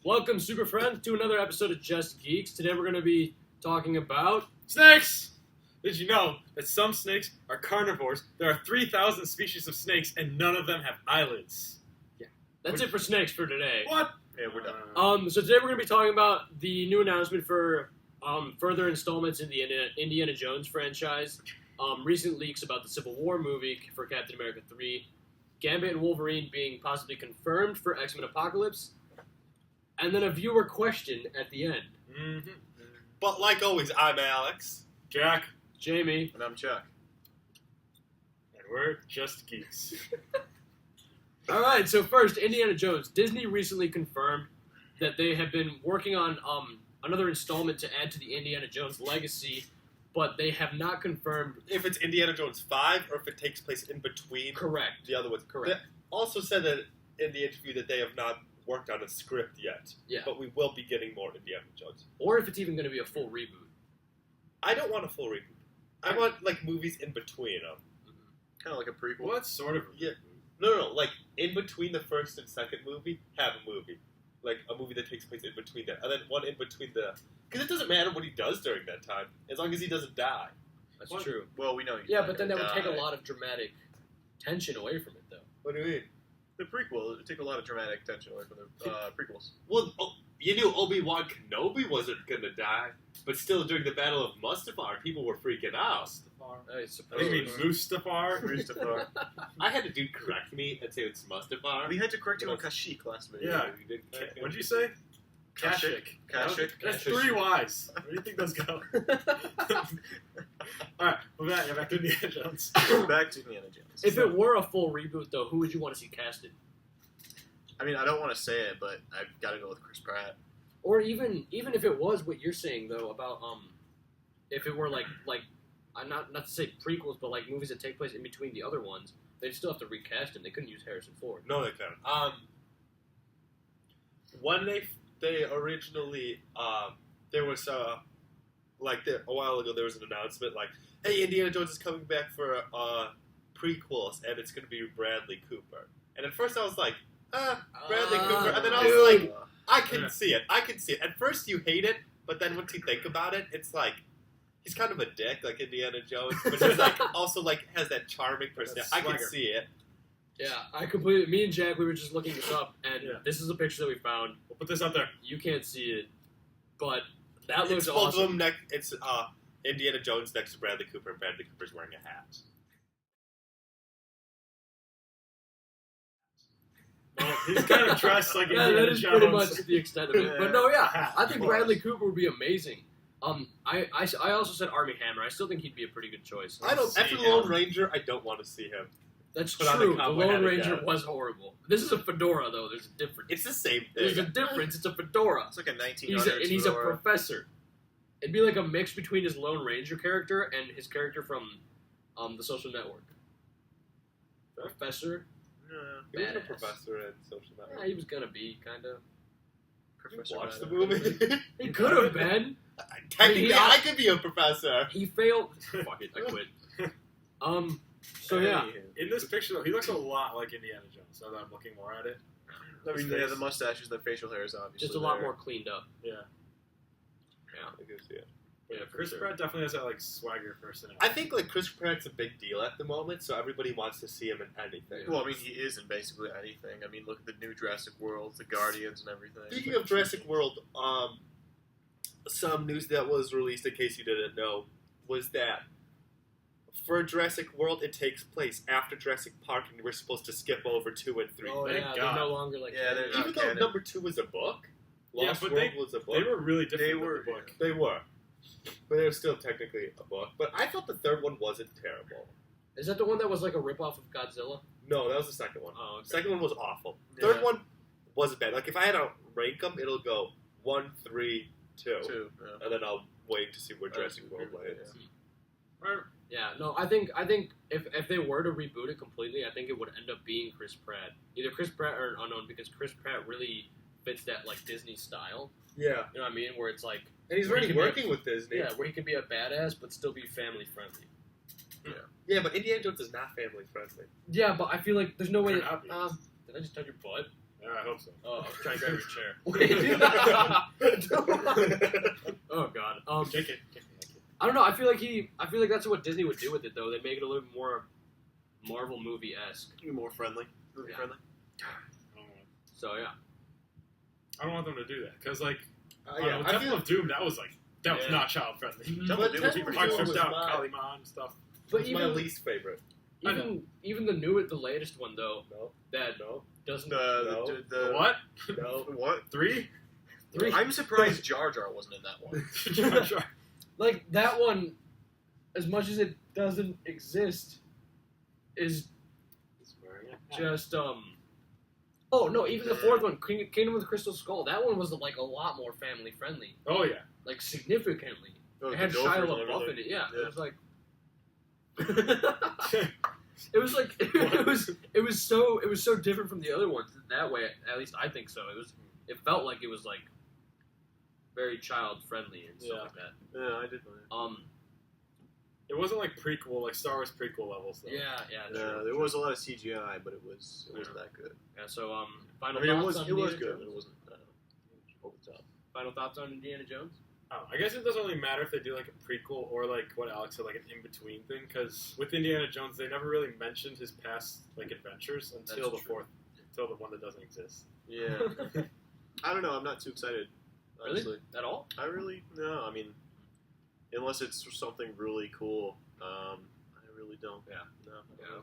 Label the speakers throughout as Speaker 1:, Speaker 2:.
Speaker 1: Welcome, super friends, to another episode of Just Geeks. Today we're going to be talking about
Speaker 2: snakes! Did you know that some snakes are carnivores? There are 3,000 species of snakes, and none of them have eyelids.
Speaker 1: That's it for snakes for today.
Speaker 2: What?
Speaker 3: Yeah, we're done.
Speaker 1: So today we're going to be talking about the new announcement for further installments in the Indiana Jones franchise. Recent leaks about the Civil War movie for Captain America 3, Gambit and Wolverine being possibly confirmed for X-Men Apocalypse, and then a viewer question at the end.
Speaker 2: Mm-hmm.
Speaker 3: But like always, I'm Alex.
Speaker 2: Jack.
Speaker 1: Jamie.
Speaker 3: And I'm Chuck.
Speaker 2: And we're Just Geeks.
Speaker 1: Alright, so first, Indiana Jones. Disney recently confirmed that they have been working on another installment to add to the Indiana Jones legacy, but they have not confirmed.
Speaker 3: If it's Indiana Jones 5 or if it takes place in between
Speaker 1: Correct.
Speaker 3: the other ones.
Speaker 1: Correct.
Speaker 3: They also said that in the interview that they have not worked on a script yet.
Speaker 1: Yeah.
Speaker 3: But we will be getting more Indiana Jones.
Speaker 1: Or if it's even going to be a full reboot.
Speaker 3: I don't want a full reboot. I want, like, movies in between them.
Speaker 4: Kind of like a prequel.
Speaker 2: Well, that's sort of...
Speaker 3: Yeah. No. Like, in between the first and second movie, have a movie. Like, a movie that takes place in between that. And then one in between the... Because it doesn't matter what he does during that time, as long as he doesn't die.
Speaker 1: That's
Speaker 2: What?
Speaker 1: true.
Speaker 4: Well, we know he's
Speaker 1: Yeah,
Speaker 4: not
Speaker 1: but then that
Speaker 4: gonna
Speaker 1: would take a
Speaker 4: die.
Speaker 1: lot of dramatic tension away from it, though.
Speaker 3: What do you mean?
Speaker 4: The prequel would take a lot of dramatic tension away from the prequels.
Speaker 3: Well, you knew Obi-Wan Kenobi wasn't going to die, but still during the Battle of Mustafar, people were freaking out.
Speaker 1: I
Speaker 2: I
Speaker 1: suppose.
Speaker 2: think you mean Mustafar.
Speaker 4: Mustafar.
Speaker 3: I had a dude correct me and say it's Mustafar.
Speaker 4: We had to correct you on Kashyyyk last minute.
Speaker 2: Yeah.
Speaker 3: You didn't correct me.
Speaker 2: What'd you say?
Speaker 4: Kashyyyk. Kashyyyk.
Speaker 2: That's
Speaker 3: Kashyyyk.
Speaker 2: 3 Ys. Where do you think those go? Alright, we're back to Indiana Jones.
Speaker 4: Back to Indiana Jones.
Speaker 1: If it were a full reboot, though, who would you want to see casted?
Speaker 4: I mean, I don't want to say it, but I've got to go with Chris Pratt.
Speaker 1: Or even if it was what you're saying, though, about if it were like not to say prequels, but like movies that take place in between the other ones, they'd still have to recast him. They couldn't use Harrison Ford.
Speaker 3: No, they couldn't. When they originally, there was, a while ago, there was an announcement like, hey, Indiana Jones is coming back for prequels, and it's going to be Bradley Cooper. And at first I was like, Bradley Cooper. And then I was like, I can see it. At first you hate it, but then once you think about it, it's like, he's kind of a dick, like Indiana Jones, but he's like, also like, has that charming personality. I can
Speaker 2: swagger.
Speaker 3: see it.
Speaker 1: Yeah, me and Jack, we were just looking this up, and this is a picture that we found.
Speaker 2: We'll put this up there.
Speaker 1: You can't see it, but that looks
Speaker 3: It's both
Speaker 1: awesome.
Speaker 3: of them it's Indiana Jones next to Bradley Cooper, and Bradley Cooper's wearing a hat.
Speaker 2: Well, he's kind of dressed like
Speaker 1: Yeah,
Speaker 2: Indiana
Speaker 1: that is
Speaker 2: Jones.
Speaker 1: pretty much the extent of it. But no, yeah,
Speaker 2: Hat.
Speaker 1: I think Bradley Cooper would be amazing. I also said Armie Hammer. I still think he'd be a pretty good choice.
Speaker 3: I don't.
Speaker 2: see
Speaker 3: After the
Speaker 2: him.
Speaker 3: Lone Ranger, I don't want to see him.
Speaker 1: That's
Speaker 3: Put on the
Speaker 1: true. The
Speaker 3: cowboy hat
Speaker 1: Lone Ranger
Speaker 3: again.
Speaker 1: was horrible. This is a fedora, though. There's a difference.
Speaker 3: It's the same
Speaker 1: There's a
Speaker 3: thing.
Speaker 1: difference. It's a fedora.
Speaker 4: It's like a 1900s
Speaker 1: He's a
Speaker 4: fedora.
Speaker 1: professor. It'd be like a mix between his Lone Ranger character and his character from The Social Network. Professor.
Speaker 4: Yeah.
Speaker 3: He was a
Speaker 1: Badass.
Speaker 3: professor in Social
Speaker 1: Yeah,
Speaker 3: Network.
Speaker 1: he was gonna be kind of.
Speaker 4: Professor
Speaker 3: Watch the
Speaker 4: Maddox.
Speaker 3: movie.
Speaker 1: He could have been.
Speaker 3: Technically,
Speaker 1: I mean,
Speaker 3: I could be a professor.
Speaker 1: He failed. Fuck it. I quit. So yeah.
Speaker 2: In this picture, though, he looks a lot like Indiana Jones. Now that I'm looking more at it.
Speaker 4: I mean, yeah, the mustaches, the facial hair is obviously
Speaker 1: Just a lot
Speaker 4: there.
Speaker 1: more cleaned up.
Speaker 2: Yeah.
Speaker 3: I can see it.
Speaker 1: Yeah, for
Speaker 2: Chris
Speaker 1: sure.
Speaker 2: Pratt definitely has that like swagger personality.
Speaker 3: I think like Chris Pratt's a big deal at the moment, so everybody wants to see him in anything.
Speaker 4: Well, I mean, he is in basically anything. I mean, look at the new Jurassic World, the Guardians, and everything.
Speaker 3: Speaking of Jurassic World, some news that was released, in case you didn't know, was that for Jurassic World, it takes place after Jurassic Park, and we're supposed to skip over 2 and 3.
Speaker 1: Oh
Speaker 2: Thank
Speaker 1: yeah,
Speaker 2: God.
Speaker 1: they're no longer like.
Speaker 4: Yeah, they're not
Speaker 3: Even though
Speaker 4: canon.
Speaker 3: number 2 was a book,
Speaker 2: Yeah,
Speaker 3: Lost
Speaker 2: but
Speaker 3: World was a book.
Speaker 2: They were really different
Speaker 4: They
Speaker 2: than
Speaker 4: were-
Speaker 2: the book.
Speaker 3: They were. But they were still technically a book. But I thought the third one wasn't terrible.
Speaker 1: Is that the one that was like a ripoff of Godzilla?
Speaker 3: No, that was the second one.
Speaker 1: Oh, okay.
Speaker 3: The second one was awful.
Speaker 4: Yeah.
Speaker 3: Third one wasn't bad. Like, if I had to rank them, it'll go 1, 3, 2.
Speaker 4: Too. Yeah.
Speaker 3: And then I'll wait to see where
Speaker 4: I
Speaker 3: Jurassic
Speaker 4: agree
Speaker 3: World
Speaker 4: with
Speaker 3: lands.
Speaker 4: that,
Speaker 2: Right.
Speaker 1: Yeah, no, I think if they were to reboot it completely, I think it would end up being Chris Pratt. Either Chris Pratt or Unknown, because Chris Pratt really fits that like Disney style.
Speaker 3: Yeah.
Speaker 1: You know what I mean? Where it's like,
Speaker 3: And he's
Speaker 1: Where he
Speaker 3: already
Speaker 1: can be-
Speaker 3: working with Disney.
Speaker 1: yeah, where he could be a badass but still be family friendly.
Speaker 3: Yeah, but Indiana Jones is not family friendly.
Speaker 1: Yeah, but I feel like there's no way
Speaker 2: They're
Speaker 1: that.
Speaker 2: not.
Speaker 1: Did I just touch your butt?
Speaker 2: Yeah, I hope so.
Speaker 1: Oh, I was trying to grab your chair. Oh God.
Speaker 2: JK.
Speaker 1: I don't know. I feel like that's what Disney would do with it, though. They'd make it a little bit more Marvel movie-esque.
Speaker 4: More friendly. Movie
Speaker 1: Yeah.
Speaker 4: friendly.
Speaker 1: So yeah.
Speaker 2: I don't want them to do that because, like,
Speaker 3: Yeah, I
Speaker 2: Temple
Speaker 3: feel,
Speaker 2: of Doom, that was
Speaker 1: Yeah.
Speaker 2: not child friendly.
Speaker 1: Mhm.
Speaker 3: but
Speaker 4: Doom was
Speaker 3: Temple of
Speaker 2: Hard
Speaker 3: Doom
Speaker 2: tripped
Speaker 3: was
Speaker 2: out,
Speaker 3: my,
Speaker 2: Kaliman and stuff.
Speaker 1: But
Speaker 3: was my
Speaker 1: even
Speaker 3: least favorite.
Speaker 2: I know.
Speaker 1: even the latest one though
Speaker 3: No,
Speaker 1: that
Speaker 3: no,
Speaker 1: doesn't.
Speaker 2: The what?
Speaker 3: no.
Speaker 4: What?
Speaker 2: 3?
Speaker 4: I'm surprised Jar Jar wasn't in that one.
Speaker 1: Like that one, as much as it doesn't exist, is just Oh no! Even the fourth one, Kingdom of the Crystal Skull, that one was like a lot more family friendly,
Speaker 2: Oh yeah.
Speaker 1: like significantly.
Speaker 4: Oh,
Speaker 1: It had
Speaker 4: the
Speaker 1: Shia
Speaker 4: Gophers and
Speaker 1: LaBeouf in
Speaker 4: everything.
Speaker 1: it. Yeah,
Speaker 4: Yeah.
Speaker 1: it was like. it was so different from the other ones that way. At least I think so. It felt like it was like very child friendly and stuff
Speaker 2: Yeah.
Speaker 1: like that.
Speaker 4: Yeah, I did.
Speaker 2: It wasn't like prequel, like Star Wars prequel levels though.
Speaker 1: Yeah.
Speaker 4: Yeah, there was a lot of CGI, but it wasn't that good.
Speaker 1: Yeah. So
Speaker 4: I
Speaker 1: final
Speaker 4: mean, it
Speaker 1: thoughts
Speaker 4: was
Speaker 1: on
Speaker 4: good,
Speaker 1: Indiana
Speaker 4: but
Speaker 1: Jones?
Speaker 4: it wasn't over the top.
Speaker 1: Final thoughts on Indiana Jones?
Speaker 2: I guess it doesn't really matter if they do like a prequel or like what Alex said, like an in between thing. Because with Indiana Jones, they never really mentioned his past like adventures until
Speaker 1: That's true.
Speaker 2: until the one that doesn't exist.
Speaker 4: Yeah. I don't know. I'm not too excited. Honestly.
Speaker 1: Really? At all?
Speaker 4: I really no. I mean, unless it's something really cool, I really don't.
Speaker 1: Yeah.
Speaker 4: No.
Speaker 1: Yeah.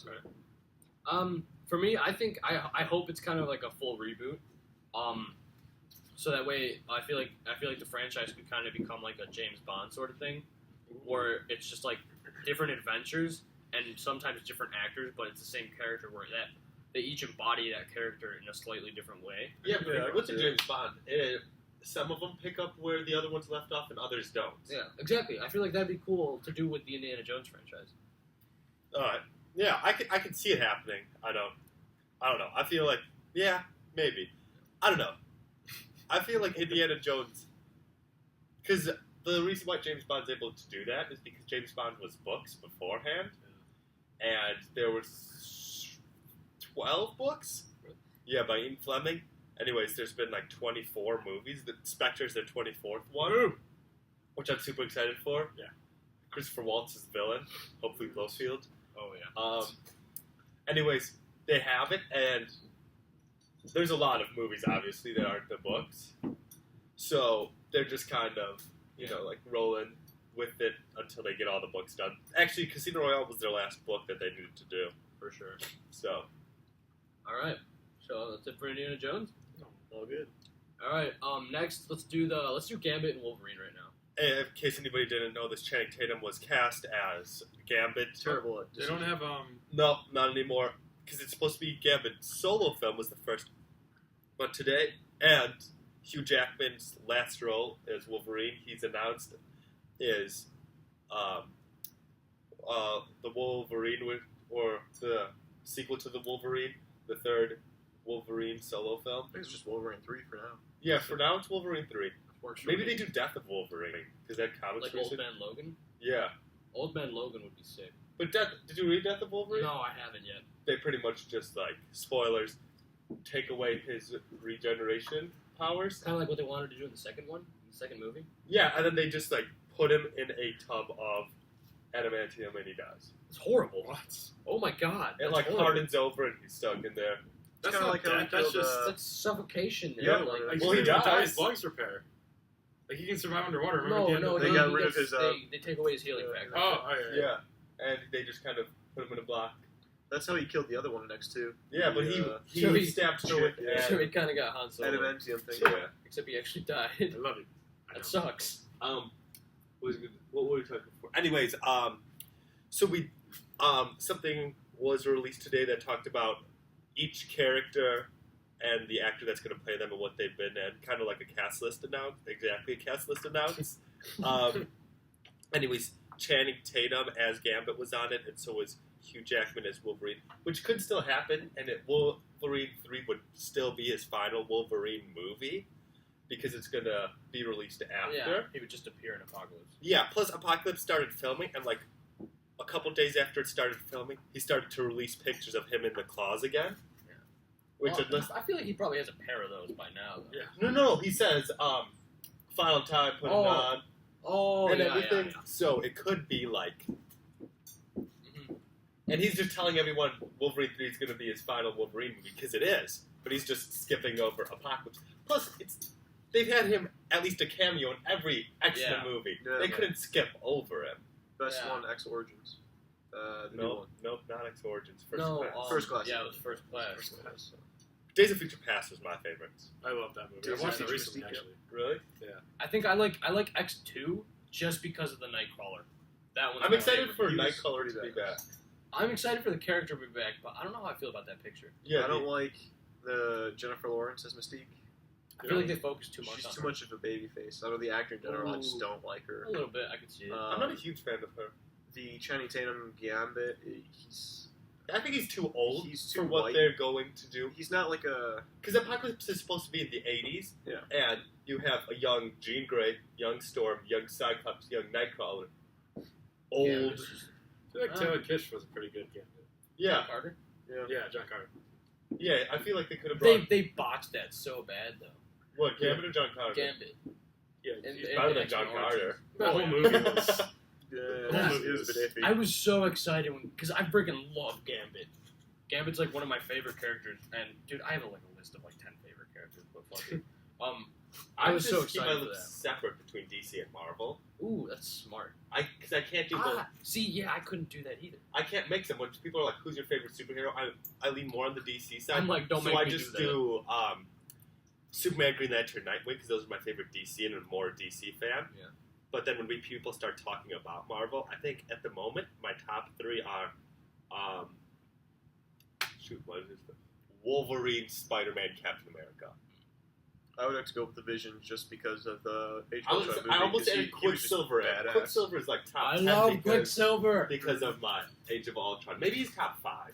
Speaker 1: Okay. For me, I think I hope it's kind of like a full reboot. So that way, I feel like the franchise could kind of become like a James Bond sort of thing, where it's just like different adventures and sometimes different actors, but it's the same character where they each embody that character in a slightly different way.
Speaker 3: Yeah, but
Speaker 4: Yeah,
Speaker 3: what's a
Speaker 4: yeah.
Speaker 3: James Bond? Some of them pick up where the other ones left off, and others don't.
Speaker 1: Yeah, exactly. I feel like that'd be cool to do with the Indiana Jones franchise.
Speaker 3: Yeah, I can see it happening. I don't know. I feel like maybe. I don't know. I feel like Indiana Jones, because the reason why James Bond's able to do that is because James Bond was books beforehand, and there was 12 books. Yeah, by Ian Fleming. Anyways, there's been like 24 movies. The Spectre's their 24th one, which I'm super excited for.
Speaker 2: Yeah.
Speaker 3: Christopher Waltz is the villain. Hopefully Blofeld.
Speaker 1: Oh yeah.
Speaker 3: Anyways, they have it, and there's a lot of movies, obviously, that aren't the books. So they're just kind of, like rolling with it until they get all the books done. Actually, Casino Royale was their last book that they needed to do.
Speaker 1: For sure.
Speaker 3: So,
Speaker 1: All right. So that's it for Indiana Jones.
Speaker 4: All good.
Speaker 1: All right. Next, let's do Gambit and Wolverine right now.
Speaker 3: in case anybody didn't know, this Channing Tatum was cast as Gambit.
Speaker 4: Terrible.
Speaker 2: They don't have
Speaker 3: No, not anymore. Because it's supposed to be Gambit's solo film was the first. But today, and Hugh Jackman's last role as Wolverine, he's announced, is the Wolverine or the sequel to the Wolverine, the third Wolverine solo film.
Speaker 4: I think it's just Wolverine 3 for now.
Speaker 3: Yeah, for now it's Wolverine 3.
Speaker 1: Works for
Speaker 3: Maybe
Speaker 1: me.
Speaker 3: they do Death of Wolverine, because that comics
Speaker 1: like
Speaker 3: recent.
Speaker 1: Old Man Logan.
Speaker 3: Yeah.
Speaker 1: Old Man Logan would be sick.
Speaker 3: But did you read Death of Wolverine?
Speaker 1: No, I haven't yet.
Speaker 3: They pretty much just, like, spoilers, take away his regeneration powers.
Speaker 1: Kind of like what they wanted to do in the second one, the second movie.
Speaker 3: Yeah, and then they just, like, put him in a tub of adamantium and he dies.
Speaker 1: It's horrible.
Speaker 2: what?
Speaker 1: Oh my god.
Speaker 3: It,
Speaker 1: that's
Speaker 3: like,
Speaker 1: horrible.
Speaker 3: hardens over and he's stuck in there.
Speaker 2: That's
Speaker 4: kinda
Speaker 2: not
Speaker 4: like how
Speaker 2: death,
Speaker 4: they
Speaker 2: that's
Speaker 4: killed,
Speaker 2: just
Speaker 1: That's suffocation.
Speaker 3: Yeah,
Speaker 1: man. Like,
Speaker 2: like
Speaker 3: well, he
Speaker 2: until
Speaker 3: dies.
Speaker 2: his lungs repair. Like he can survive underwater. Remember
Speaker 1: no,
Speaker 2: at the end
Speaker 1: no,
Speaker 2: of
Speaker 4: They
Speaker 1: no,
Speaker 4: got
Speaker 1: he
Speaker 4: rid of
Speaker 1: gets-
Speaker 4: his,
Speaker 1: They take away his healing factor.
Speaker 2: Oh, yeah.
Speaker 3: Yeah. And they just kind of put him in a block.
Speaker 4: That's how he killed the other one next to.
Speaker 3: Yeah, but
Speaker 1: So
Speaker 3: he
Speaker 1: he-
Speaker 3: stabbed
Speaker 4: so
Speaker 3: shit.
Speaker 4: it-
Speaker 1: So he kind of got Han Solo.
Speaker 4: Adamantium thing.
Speaker 3: Yeah.
Speaker 1: Except he actually died.
Speaker 2: I love it. I know.
Speaker 1: That sucks.
Speaker 3: What were we talking for? Anyways, so we, something was released today that talked about each character and the actor that's going to play them and what they've been in, kind of like a cast list announced. Exactly, a cast list announced. Anyways, Channing Tatum as Gambit was on it, and so was Hugh Jackman as Wolverine, which could still happen, and Wolverine 3 would still be his final Wolverine movie, because it's going to be released after.
Speaker 1: Yeah, he would just appear in Apocalypse.
Speaker 3: Yeah, plus Apocalypse started filming, and like a couple days after it started filming, he started to release pictures of him in the claws again. Which
Speaker 1: Well,
Speaker 3: unless
Speaker 1: I feel like he probably has a pair of those by now. Though.
Speaker 2: Yeah.
Speaker 3: no, he says final time, put it on,
Speaker 1: Oh,
Speaker 3: and
Speaker 1: yeah,
Speaker 3: everything.
Speaker 1: yeah.
Speaker 3: So it could be like,
Speaker 1: Mhm.
Speaker 3: and he's just telling everyone Wolverine 3 is going to be his final Wolverine movie because it is. But he's just skipping over Apocalypse. Plus, they've had him at least a cameo in every X-Men
Speaker 1: Yeah.
Speaker 3: movie.
Speaker 4: Yeah.
Speaker 3: They couldn't skip over him.
Speaker 4: Best
Speaker 1: Yeah.
Speaker 4: one, X Origins. The new
Speaker 3: No,
Speaker 4: one.
Speaker 3: nope, not X Origins. First
Speaker 1: No,
Speaker 3: Class.
Speaker 4: First Class.
Speaker 1: Yeah, it was First Class.
Speaker 4: First Class.
Speaker 3: Days of Future Past was my favorite.
Speaker 2: I love that movie.
Speaker 4: Dude,
Speaker 2: I watched it
Speaker 4: Future
Speaker 2: recently,
Speaker 4: Mystique,
Speaker 2: actually.
Speaker 3: Really?
Speaker 1: I think I like X2 just because of the Nightcrawler. That one's
Speaker 3: I'm
Speaker 1: my
Speaker 3: excited
Speaker 1: favorite.
Speaker 3: for
Speaker 4: He was
Speaker 3: Nightcrawler to be
Speaker 4: pretty
Speaker 3: back.
Speaker 4: badass.
Speaker 1: I'm excited for the character to be back, but I don't know how I feel about that picture.
Speaker 3: Yeah,
Speaker 4: I don't like the Jennifer Lawrence as Mystique.
Speaker 1: I feel like they focus too much
Speaker 4: She's
Speaker 1: on
Speaker 4: too
Speaker 1: her.
Speaker 4: much of a baby face. I know the actor in general, I just
Speaker 3: Ooh.
Speaker 4: don't like her.
Speaker 1: A little bit, I can see it.
Speaker 3: I'm not a huge fan of her.
Speaker 4: The Channing Tatum Gambit, he's
Speaker 3: I think he's too old
Speaker 4: He's too
Speaker 3: for what
Speaker 4: white.
Speaker 3: they're going to do.
Speaker 4: he's not like a
Speaker 3: Because Apocalypse is supposed to be in the 80s,
Speaker 4: Yeah.
Speaker 3: and you have a young Jean Grey, young Storm, young Cyclops, young Nightcrawler,
Speaker 1: Yeah,
Speaker 3: old.
Speaker 1: it's just-
Speaker 2: I feel like Taylor Kitsch was a pretty good Gambit.
Speaker 3: Yeah,
Speaker 1: Carter.
Speaker 2: Yeah, John Carter.
Speaker 3: yeah. I feel like they could have
Speaker 1: They
Speaker 3: brought
Speaker 1: botched that so bad though.
Speaker 3: what Gambit or John Carter.
Speaker 1: Gambit.
Speaker 2: Yeah,
Speaker 1: And-
Speaker 3: He's
Speaker 1: and
Speaker 3: better than
Speaker 1: X-Men
Speaker 3: John Carter.
Speaker 1: Origins.
Speaker 2: that whole movie was.
Speaker 4: yeah,
Speaker 2: Yeah.
Speaker 4: it was a bit iffy.
Speaker 1: I was so excited because I freaking love Gambit. Gambit's like one of my favorite characters, and dude, I have like a list of like 10 favorite characters. But fuck it. I was so
Speaker 3: just keep my
Speaker 1: excited for
Speaker 3: lips
Speaker 1: that.
Speaker 3: separate between DC and Marvel.
Speaker 1: Ooh, that's smart.
Speaker 3: Because I can't do both.
Speaker 1: See, yeah, I couldn't do that either.
Speaker 3: I can't mix them. When people are like, "Who's your favorite superhero?" I lean more on the DC side.
Speaker 1: I'm like, don't
Speaker 3: so
Speaker 1: make
Speaker 3: I
Speaker 1: me
Speaker 3: just
Speaker 1: do that.
Speaker 3: do Superman, Green Lantern, Nightwing because those are my favorite DC, and I'm more a DC fan.
Speaker 1: Yeah.
Speaker 3: But then when people start talking about Marvel, I think at the moment my top three are, what is it? Wolverine, Spider-Man, Captain America.
Speaker 4: I would have to go with the Vision just because of the Age
Speaker 3: I,
Speaker 4: of Ultron movie.
Speaker 3: I almost
Speaker 4: 'cause
Speaker 3: added
Speaker 4: he was just
Speaker 3: Quicksilver. In.
Speaker 4: badass.
Speaker 3: Quicksilver is like top
Speaker 1: I
Speaker 3: 10
Speaker 1: love
Speaker 3: because,
Speaker 1: Quicksilver.
Speaker 3: because of my Age of Ultron. Maybe he's top 5.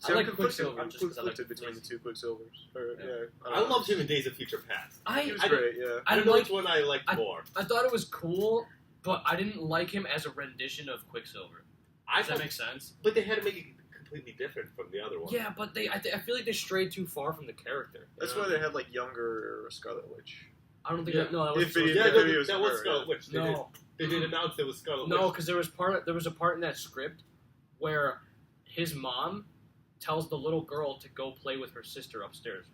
Speaker 4: See,
Speaker 1: I
Speaker 4: I'm
Speaker 1: like
Speaker 4: conflicted-
Speaker 1: Quicksilver
Speaker 4: I'm
Speaker 1: just 'cause I like
Speaker 4: conflicted between the
Speaker 1: Quicksilver.
Speaker 4: two Quicksilvers. Or,
Speaker 1: Yeah.
Speaker 4: yeah,
Speaker 3: I loved him in Days of Future Past.
Speaker 4: He was
Speaker 1: I
Speaker 4: great. Yeah.
Speaker 3: I
Speaker 1: I
Speaker 3: don't know
Speaker 1: like.
Speaker 3: which one I liked more.
Speaker 1: I thought it was cool, but I didn't like him as a rendition of Quicksilver.
Speaker 3: I
Speaker 1: Does that
Speaker 3: thought,
Speaker 1: make sense?
Speaker 3: but they had to make it completely different from the other one.
Speaker 1: Yeah, but I feel like they strayed too far from the character.
Speaker 4: That's why they had like younger Scarlet Witch.
Speaker 1: I don't think
Speaker 3: Yeah.
Speaker 1: that. No, that was
Speaker 4: If
Speaker 1: supposed
Speaker 4: it-
Speaker 1: to
Speaker 3: Yeah,
Speaker 1: be-
Speaker 4: the
Speaker 3: that,
Speaker 4: videos
Speaker 3: that
Speaker 4: of
Speaker 3: was
Speaker 4: her,
Speaker 3: Scarlet
Speaker 4: yeah.
Speaker 3: Witch.
Speaker 1: No,
Speaker 3: They did announce there was Scarlet
Speaker 1: no,
Speaker 3: Witch.
Speaker 1: because there was a part in that script where his mom tells the little girl to go play with her sister upstairs,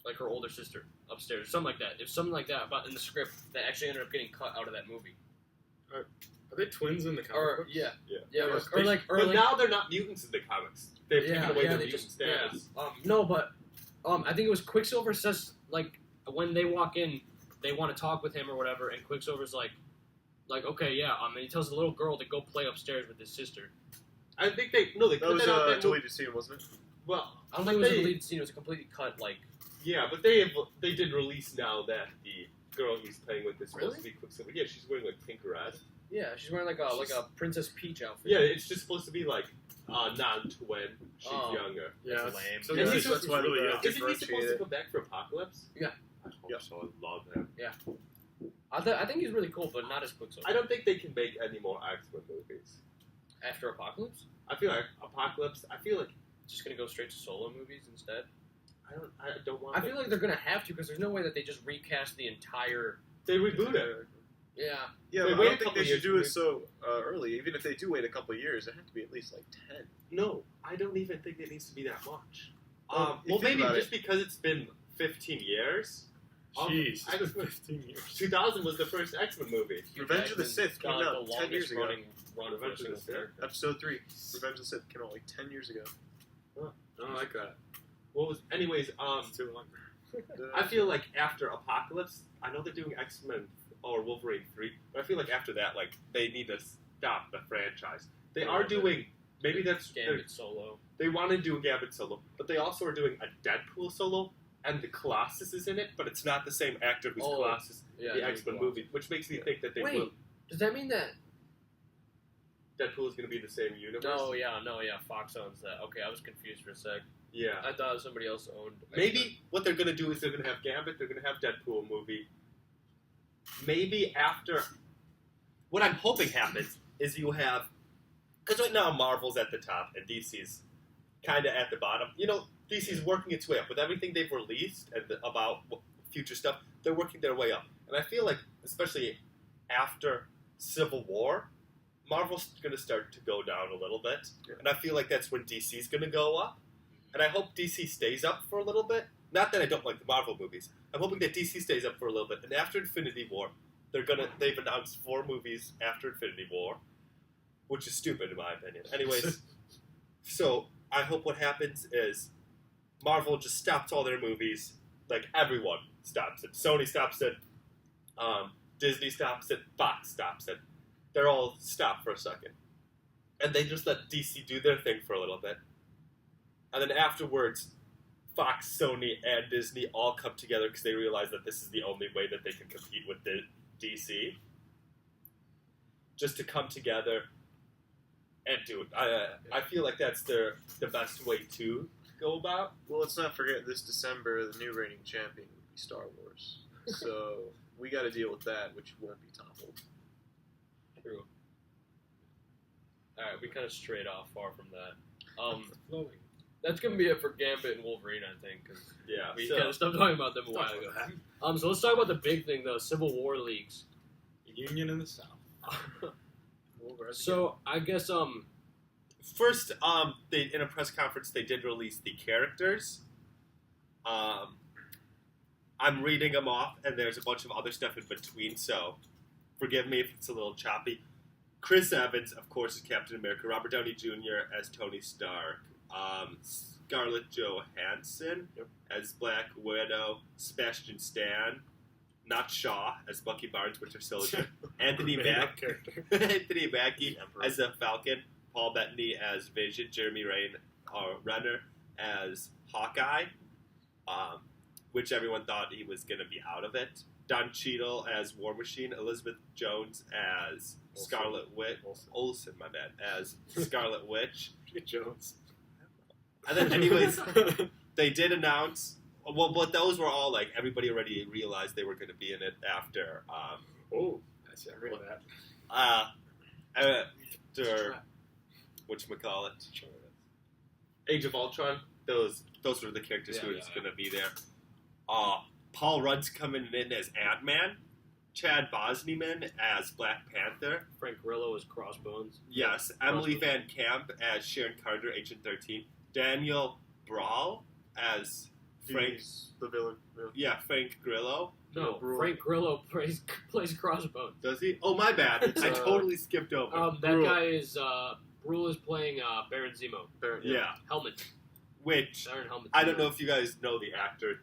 Speaker 1: like her older sister upstairs, something like that. It was something like that about in the script that actually ended up getting cut out of that movie.
Speaker 2: Are they twins in the comic
Speaker 1: Or
Speaker 2: books?
Speaker 1: yeah,
Speaker 3: Yeah.
Speaker 1: yeah,
Speaker 2: Or
Speaker 1: or like
Speaker 3: But now they're not mutants in the comics. They've taken away the
Speaker 1: they
Speaker 3: mutant
Speaker 1: just
Speaker 3: status.
Speaker 1: no, but I think it was Quicksilver says like when they walk in, they want to talk with him or whatever, and Quicksilver's like okay, yeah, and he tells the little girl to go play upstairs with his sister.
Speaker 3: I think they
Speaker 4: That
Speaker 3: put
Speaker 4: was
Speaker 3: that out
Speaker 4: a
Speaker 3: that
Speaker 4: deleted scene, wasn't it?
Speaker 3: Well,
Speaker 1: I don't think it was a
Speaker 3: they-
Speaker 1: deleted scene; it was a completely cut. Like
Speaker 3: yeah, but they did release now that the girl he's playing with is supposed
Speaker 1: Really?
Speaker 3: to be Quicksilver. Yeah, she's wearing like pink or red.
Speaker 1: yeah, she's wearing like a Princess Peach outfit.
Speaker 3: Yeah, it's just supposed to be like non-twin. She's
Speaker 1: Oh.
Speaker 3: younger.
Speaker 2: Yeah,
Speaker 1: That's
Speaker 2: that's
Speaker 1: lame.
Speaker 2: So
Speaker 3: Yeah,
Speaker 2: this
Speaker 3: he's
Speaker 2: is
Speaker 3: supposed
Speaker 4: to
Speaker 2: really
Speaker 4: be
Speaker 2: young.
Speaker 4: the-
Speaker 3: Isn't he supposed to
Speaker 4: Differentiated.
Speaker 3: come back for Apocalypse?
Speaker 1: Yeah.
Speaker 3: I hope
Speaker 4: Yep.
Speaker 3: so. I love him.
Speaker 1: I think he's really cool, but not as Quicksilver.
Speaker 3: I don't think they can make any more X-Men movies.
Speaker 1: After Apocalypse,
Speaker 3: I feel like Apocalypse. I feel like
Speaker 1: just gonna go straight to solo movies instead.
Speaker 3: I don't want.
Speaker 1: I feel like they're gonna have to because there's no way that they just recast the entire.
Speaker 3: they reboot it.
Speaker 1: Yeah,
Speaker 4: Yeah,
Speaker 3: Wait,
Speaker 4: but
Speaker 3: wait
Speaker 4: I
Speaker 3: a
Speaker 4: don't think
Speaker 3: couple
Speaker 4: they should
Speaker 3: years
Speaker 4: do
Speaker 3: for
Speaker 4: it
Speaker 3: me.
Speaker 4: so early. Even if they do wait a couple of years, it has to be at least like 10.
Speaker 3: No, I don't even think it needs to be that much.
Speaker 4: Well, you
Speaker 3: Well,
Speaker 4: think
Speaker 3: maybe
Speaker 4: about
Speaker 3: just because it's been 15 years.
Speaker 2: Jeez, it's been
Speaker 3: X-Men
Speaker 2: 15 years.
Speaker 3: 2000 was the first X-Men movie.
Speaker 4: Revenge of the Sith
Speaker 1: got
Speaker 4: came
Speaker 1: like
Speaker 4: out
Speaker 1: the
Speaker 4: 10 years
Speaker 1: longest
Speaker 4: ago.
Speaker 1: running run of a
Speaker 3: Revenge of
Speaker 1: single
Speaker 3: the Sith.
Speaker 1: character.
Speaker 4: Episode 3, Revenge of the Sith, came out like 10 years ago.
Speaker 2: I don't like that.
Speaker 3: What was? Anyways,
Speaker 2: It's too long.
Speaker 3: I feel like after Apocalypse, I know they're doing X-Men or Wolverine 3, but I feel like after that, like they need to stop the franchise. They are doing. Maybe that's
Speaker 1: Gambit solo.
Speaker 3: they want to do a Gambit solo, but they also are doing a Deadpool solo, and the Colossus is in it, but it's not the same actor who's
Speaker 1: Oh,
Speaker 3: Colossus
Speaker 1: Yeah,
Speaker 3: in the X-Men movie, which makes me think that they
Speaker 1: Wait.
Speaker 3: will.
Speaker 1: Does that mean that?
Speaker 3: Deadpool is going to be in the same universe.
Speaker 1: No, yeah. Fox owns that. Okay, I was confused for a sec.
Speaker 3: Yeah.
Speaker 1: I thought somebody else owned.
Speaker 3: Maybe what they're going to do is they're going to have Gambit, they're going to have Deadpool movie. Maybe after. What I'm hoping happens is you have. Because right now Marvel's at the top and DC's kind of at the bottom. You know, DC's working its way up with everything they've released and about future stuff. They're working their way up, and I feel like, especially after Civil War, Marvel's going to start to go down a little bit, and I feel like that's when DC's going to go up. And I hope DC stays up for a little bit. Not that I don't like the Marvel movies. I'm hoping that DC stays up for a little bit. And after Infinity War, they've announced 4 movies after Infinity War, which is stupid in my opinion. Anyways, so I hope what happens is Marvel just stops all their movies. Like, everyone stops it. Sony stops it. Disney stops it. Fox stops it. They're all stopped for a second. And they just let DC do their thing for a little bit. And then afterwards, Fox, Sony, and Disney all come together because they realize that this is the only way that they can compete with the DC. Just to come together and do it. I feel like that's the best way to go about.
Speaker 4: Well, let's not forget this December, the new reigning champion will be Star Wars. So we got to deal with that, which won't be toppled.
Speaker 1: True. Alright, we kind of strayed off far from that. That's going to be it for Gambit and Wolverine, I think, because we kind of stopped talking about them a while ago. So let's talk about the big thing, though, Civil War leagues.
Speaker 2: Union in the South.
Speaker 1: So, I guess,
Speaker 3: First, in a press conference, they did release the characters. I'm reading them off, and there's a bunch of other stuff in between, so forgive me if it's a little choppy. Chris Evans, of course, is Captain America. Robert Downey Jr. as Tony Stark. Scarlett Johansson as Black Widow. Sebastian Stan, not Shaw, as Bucky Barnes, Winter Soldier. Anthony Mackie as the Falcon. Paul Bettany as Vision. Jeremy Renner as Hawkeye, which everyone thought he was going to be out of it. Don Cheadle as War Machine. Elizabeth Jones as Scarlet Witch. Olsen, my bad, as Scarlet Witch.
Speaker 2: Jones.
Speaker 3: And then, anyways, they did announce. Well, but those were all like everybody already realized they were going to be in it after.
Speaker 2: I read that.
Speaker 3: After whatchamacallit? Age of Ultron. Those were the characters who were just going to be there. Paul Rudd's coming in as Ant-Man. Chad Bosniman as Black Panther.
Speaker 1: Frank Grillo as Crossbones.
Speaker 3: Yes. Emily Van Camp as Sharon Carter, Agent 13. Daniel Brawl as Frank.
Speaker 4: The villain.
Speaker 3: Yeah, Frank Grillo.
Speaker 1: No, Frank Grillo plays Crossbones.
Speaker 3: Does he? Oh, my bad. I totally skipped over.
Speaker 1: That guy is... Brule is playing Baron Zemo.
Speaker 3: Yeah.
Speaker 1: Helmet.
Speaker 3: Which,
Speaker 1: Baron Helmet.
Speaker 3: I don't know if you guys know the actor.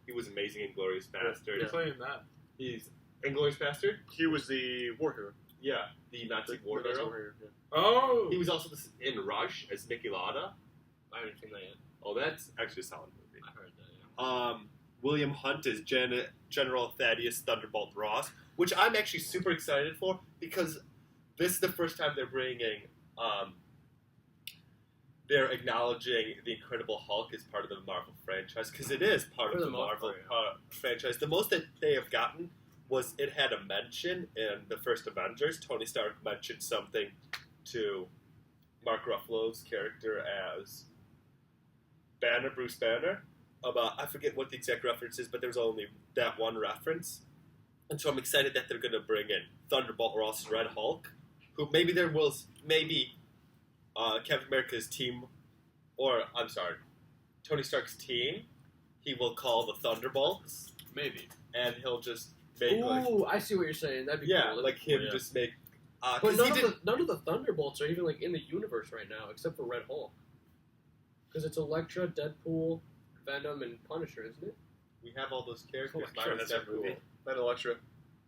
Speaker 3: He was amazing in Glorious Bastard.
Speaker 2: Who's playing that?
Speaker 3: He's Inglourious Bastard?
Speaker 4: He was the war hero.
Speaker 3: Yeah, the Nazi war
Speaker 4: Nazi
Speaker 3: hero.
Speaker 4: warrior, yeah.
Speaker 2: Oh!
Speaker 3: He was also in Rush as Niki Lauda.
Speaker 1: I haven't seen that yet.
Speaker 3: Oh, that's actually a solid movie.
Speaker 1: I heard that, yeah.
Speaker 3: William Hunt is General Thaddeus Thunderbolt Ross, which I'm actually super excited for because this is the first time they're bringing, they're acknowledging the Incredible Hulk as part of the Marvel franchise, because it is part of the Marvel franchise. The most that they have gotten was it had a mention in the first Avengers. Tony Stark mentioned something to Mark Ruffalo's character as Bruce Banner, about, I forget what the exact reference is, but there's only that one reference. And so I'm excited that they're going to bring in Thunderbolt Ross Red Hulk, who maybe Captain America's team, or I'm sorry, Tony Stark's team, he will call the Thunderbolts.
Speaker 1: Maybe.
Speaker 3: And he'll just make
Speaker 1: I see what you're saying. That'd be cool.
Speaker 3: like him just make...
Speaker 1: but none of the Thunderbolts are even like in the universe right now, except for Red Hulk. Because it's Elektra, Deadpool, Venom, and Punisher, isn't it?
Speaker 3: We have all those characters.
Speaker 4: That's cool. That Elektra.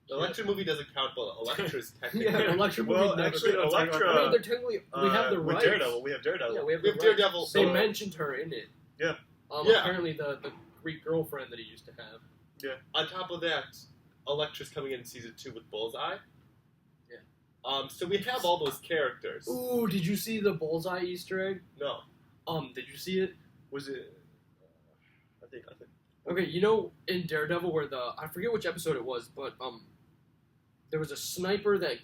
Speaker 3: The Elektra movie doesn't count, but Elektra's technically...
Speaker 1: Yeah, Elektra movie never
Speaker 4: actually,
Speaker 1: counts.
Speaker 4: Elektra...
Speaker 1: I mean, they're technically... We have the rights.
Speaker 4: We have Daredevil.
Speaker 1: Yeah, we have
Speaker 3: Daredevil.
Speaker 1: They mentioned her in it.
Speaker 4: Yeah.
Speaker 1: Apparently the Greek girlfriend that he used to have.
Speaker 3: Yeah. On top of that, Elektra's coming in season 2 with Bullseye.
Speaker 1: Yeah.
Speaker 3: So we have all those characters.
Speaker 1: Ooh, did you see the Bullseye Easter egg?
Speaker 3: No.
Speaker 1: Did you see it?
Speaker 4: Was it... I think...
Speaker 1: Okay, you know in Daredevil where I forget which episode it was, but there was a sniper that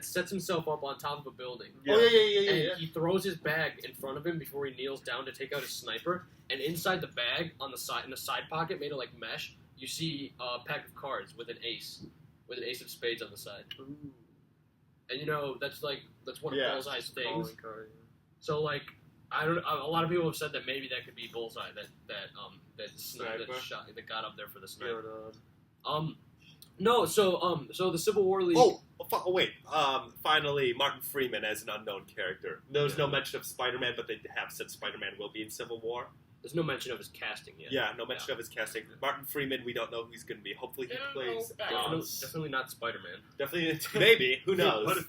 Speaker 1: sets himself up on top of a building.
Speaker 3: Oh yeah.
Speaker 1: And he throws his bag in front of him before he kneels down to take out his sniper. And inside the bag, on the side, in a side pocket made of like mesh, you see a pack of cards with an ace of spades on the side.
Speaker 4: Ooh.
Speaker 1: And that's one of Bullseye's things.
Speaker 4: Calling card, yeah.
Speaker 1: So like, a lot of people have said that maybe that could be Bullseye that shot that got up there for the sniper. No, so the Civil War League.
Speaker 3: Wait. Finally, Martin Freeman as an unknown character. There's no mention of Spider-Man, but they have said Spider-Man will be in Civil War.
Speaker 1: There's no mention of his casting yet.
Speaker 3: Yeah, no mention of his casting. Martin Freeman, we don't know who he's going to be. Hopefully he plays...
Speaker 1: Definitely not Spider-Man.
Speaker 3: Definitely, maybe. Who knows?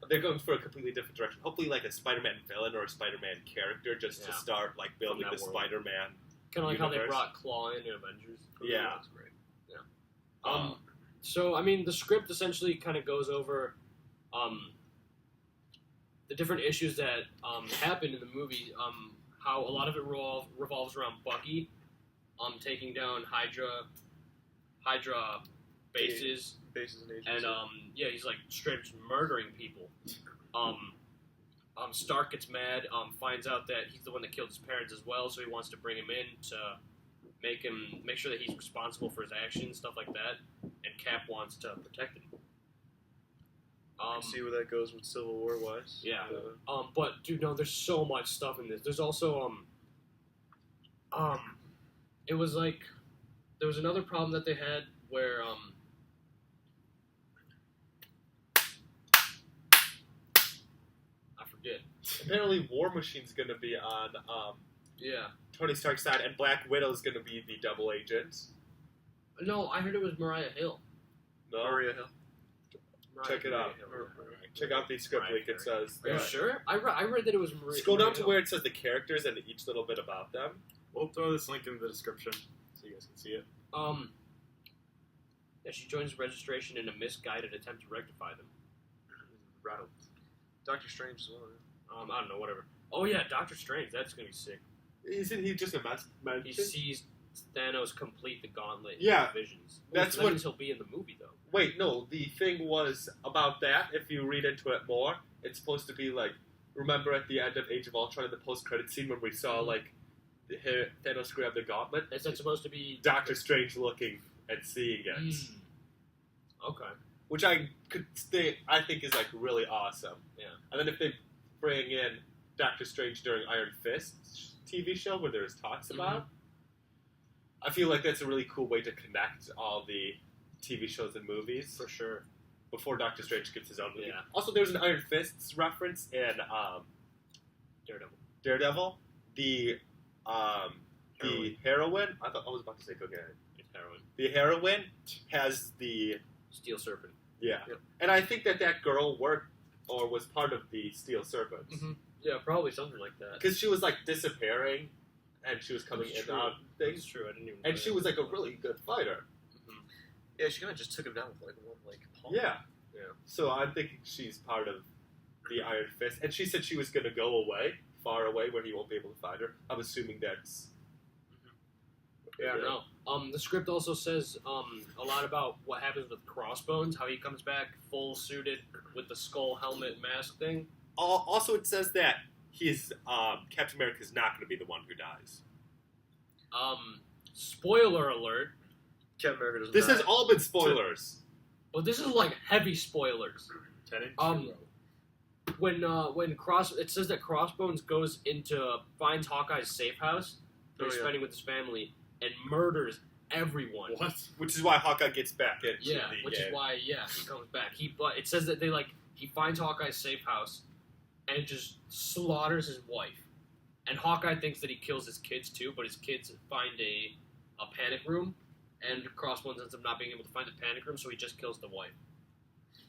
Speaker 3: They're going for a completely different direction. Hopefully like a Spider-Man villain or a Spider-Man character just to start like building the Spider-Man
Speaker 1: kind of like
Speaker 3: universe.
Speaker 1: how they brought Claw in Avengers.
Speaker 3: Yeah.
Speaker 1: That's great. Yeah. So, I mean, the script essentially kind of goes over the different issues that happen in the movie, how a lot of it revolves around Bucky taking down Hydra bases, and he's like straight up just murdering people. Stark gets mad, finds out that he's the one that killed his parents as well, so he wants to bring him in to make sure that he's responsible for his actions, stuff like that. And Cap wants to protect him.
Speaker 4: See where that goes with Civil War wise.
Speaker 1: Yeah. But dude, no, there's so much stuff in this. There's also it was like there was another problem that they had where I forget.
Speaker 3: Apparently War Machine's going to be on Tony Stark's side, and Black Widow's going to be the double agent.
Speaker 1: No, I heard it was Mariah Hill.
Speaker 3: No.
Speaker 4: Maria Hill.
Speaker 3: Check it out. Check out the script leak. It says...
Speaker 1: Are you sure? I read that it was Maria.
Speaker 3: Scroll down to where it says the characters and each little bit about them.
Speaker 2: We'll throw this link in the description so you guys can see it.
Speaker 1: Yeah, she joins registration in a misguided attempt to rectify them.
Speaker 2: Rattled.
Speaker 4: Doctor Strange as well.
Speaker 1: I don't know, whatever. Oh yeah, Doctor Strange. That's gonna be sick.
Speaker 3: Isn't he just a man?
Speaker 1: He sees Thanos complete the gauntlet.
Speaker 3: Yeah,
Speaker 1: Visions.
Speaker 3: That's
Speaker 1: what
Speaker 3: what
Speaker 1: he'll be in the movie, though.
Speaker 3: Wait, no. The thing was about that. If you read into it more, it's supposed to be like, remember at the end of Age of Ultron in the post-credit scene when we saw like Thanos grab the gauntlet?
Speaker 1: Is that supposed to be
Speaker 3: Doctor Strange looking and seeing it?
Speaker 1: Okay.
Speaker 3: Which I think is like really awesome.
Speaker 1: Yeah.
Speaker 3: And then if they bring in Doctor Strange during Iron Fist TV show where there's talks about, I feel like that's a really cool way to connect all the TV shows and movies.
Speaker 1: For sure.
Speaker 3: Before Doctor Strange gets his own movie.
Speaker 1: Yeah.
Speaker 3: Also, there's an Iron Fists reference in Daredevil. The heroine. I was about to say cocaine.
Speaker 1: It's heroin.
Speaker 3: The heroine has the
Speaker 1: Steel Serpent.
Speaker 3: Yeah.
Speaker 1: Yep.
Speaker 3: And I think that girl worked or was part of the Steel Serpents.
Speaker 1: Mm-hmm. Yeah, probably something like that.
Speaker 3: Because she was like disappearing, and she was coming in and out.
Speaker 1: That's true. I didn't even.
Speaker 3: And she was like a really good fighter.
Speaker 1: Mm-hmm.
Speaker 4: Yeah, she kind of just took him down with like one palm.
Speaker 3: Yeah. So I'm thinking she's part of the Iron Fist, and she said she was going to go away, far away, where he won't be able to find her. I'm assuming that's.
Speaker 1: Yeah, no. The script also says a lot about what happens with Crossbones, how he comes back full suited with the skull helmet mask thing.
Speaker 3: Also, it says that Captain America's not going to be the one who dies.
Speaker 1: Spoiler alert.
Speaker 4: Captain America doesn't
Speaker 3: This
Speaker 4: die.
Speaker 3: has all been spoilers.
Speaker 1: Well, this is like heavy spoilers.
Speaker 2: 10
Speaker 1: It says that Crossbones finds Hawkeye's safe house that he's spending with his family and murders everyone.
Speaker 2: What?
Speaker 3: Which is why Hawkeye gets back into
Speaker 1: Yeah,
Speaker 3: the
Speaker 1: which
Speaker 3: game.
Speaker 1: is why he comes back. But it says that he finds Hawkeye's safe house and just slaughters his wife. And Hawkeye thinks that he kills his kids too, but his kids find a panic room, and Crossbones ends up not being able to find the panic room, so he just kills the wife.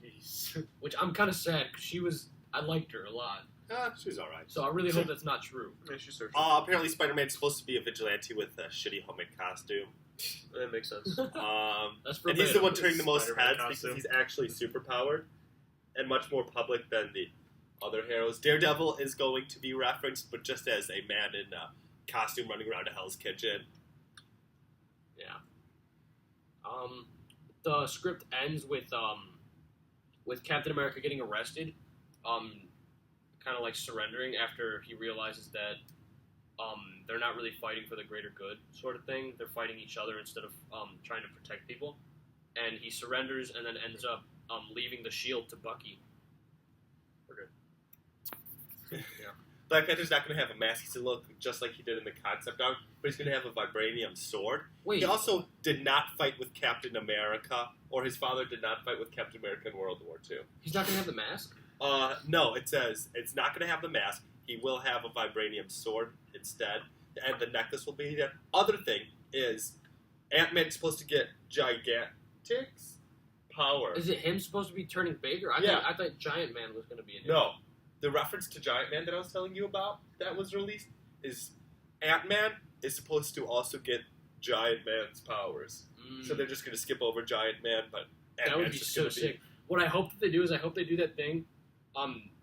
Speaker 2: Jeez.
Speaker 1: Which I'm kind of sad because I liked her a lot.
Speaker 3: She's alright.
Speaker 1: So I really hope that's not true.
Speaker 4: Yeah, she's searching.
Speaker 3: Apparently Spider-Man's supposed to be a vigilante with a shitty homemade costume.
Speaker 4: That makes sense.
Speaker 1: That's
Speaker 3: And he's the one
Speaker 1: forbidden.
Speaker 3: turning the most
Speaker 2: Spider-Man
Speaker 3: heads
Speaker 2: costume.
Speaker 3: because he's actually superpowered and much more public than the other heroes. Daredevil is going to be referenced, but just as a man in a costume running around a Hell's Kitchen.
Speaker 1: Yeah. The script ends with with Captain America getting arrested, kind of like surrendering after he realizes that they're not really fighting for the greater good, sort of thing. They're fighting each other instead of trying to protect people. And he surrenders and then ends up leaving the shield to Bucky.
Speaker 3: Black Panther's not going to have a mask. He's going to look just like he did in the concept art, but he's going to have a vibranium sword.
Speaker 1: Wait,
Speaker 3: He also did not fight with Captain America, or his father did not fight with Captain America in World War II.
Speaker 1: he's not gonna have the mask.
Speaker 3: No, it says it's not going to have the mask. He will have a vibranium sword instead, and the necklace will be there. Other thing is, Ant-Man's supposed to get Gigantic's power.
Speaker 1: Is it him supposed to be turning bigger?
Speaker 3: Yeah.
Speaker 1: I thought Giant Man was gonna be in it.
Speaker 3: No. The reference to Giant Man that I was telling you about that was released is Ant-Man is supposed to also get Giant Man's powers. So they're just going to skip over Giant Man, but
Speaker 1: that
Speaker 3: Ant-Man's
Speaker 1: would be
Speaker 3: just
Speaker 1: so
Speaker 3: gonna
Speaker 1: sick. What I hope that they do is I hope they do that thing,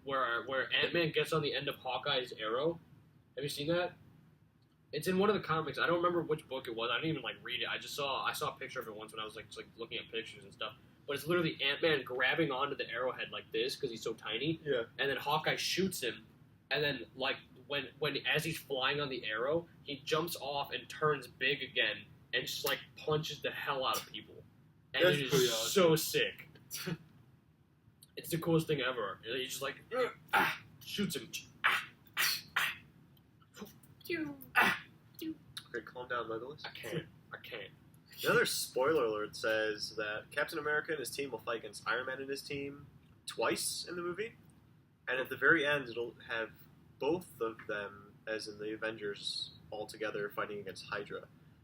Speaker 1: where Ant-Man gets on the end of Hawkeye's arrow. Have you seen that? It's in one of the comics. I don't remember which book it was. I didn't even read it. I saw a picture of it once when I was just looking at pictures and stuff. But it's literally Ant-Man grabbing onto the arrowhead like this because he's so tiny.
Speaker 3: Yeah.
Speaker 1: And then Hawkeye shoots him, and then when as he's flying on the arrow, he jumps off and turns big again and just punches the hell out of people. And
Speaker 3: That's
Speaker 1: it
Speaker 3: pretty
Speaker 1: is
Speaker 3: awesome.
Speaker 1: so sick. It's the coolest thing ever. He's just shoots him.
Speaker 4: Okay, calm down, Legolas.
Speaker 1: I can't.
Speaker 4: Another spoiler alert says that Captain America and his team will fight against Iron Man and his team twice in the movie, and at the very end, it'll have both of them, as in the Avengers, all together fighting against Hydra.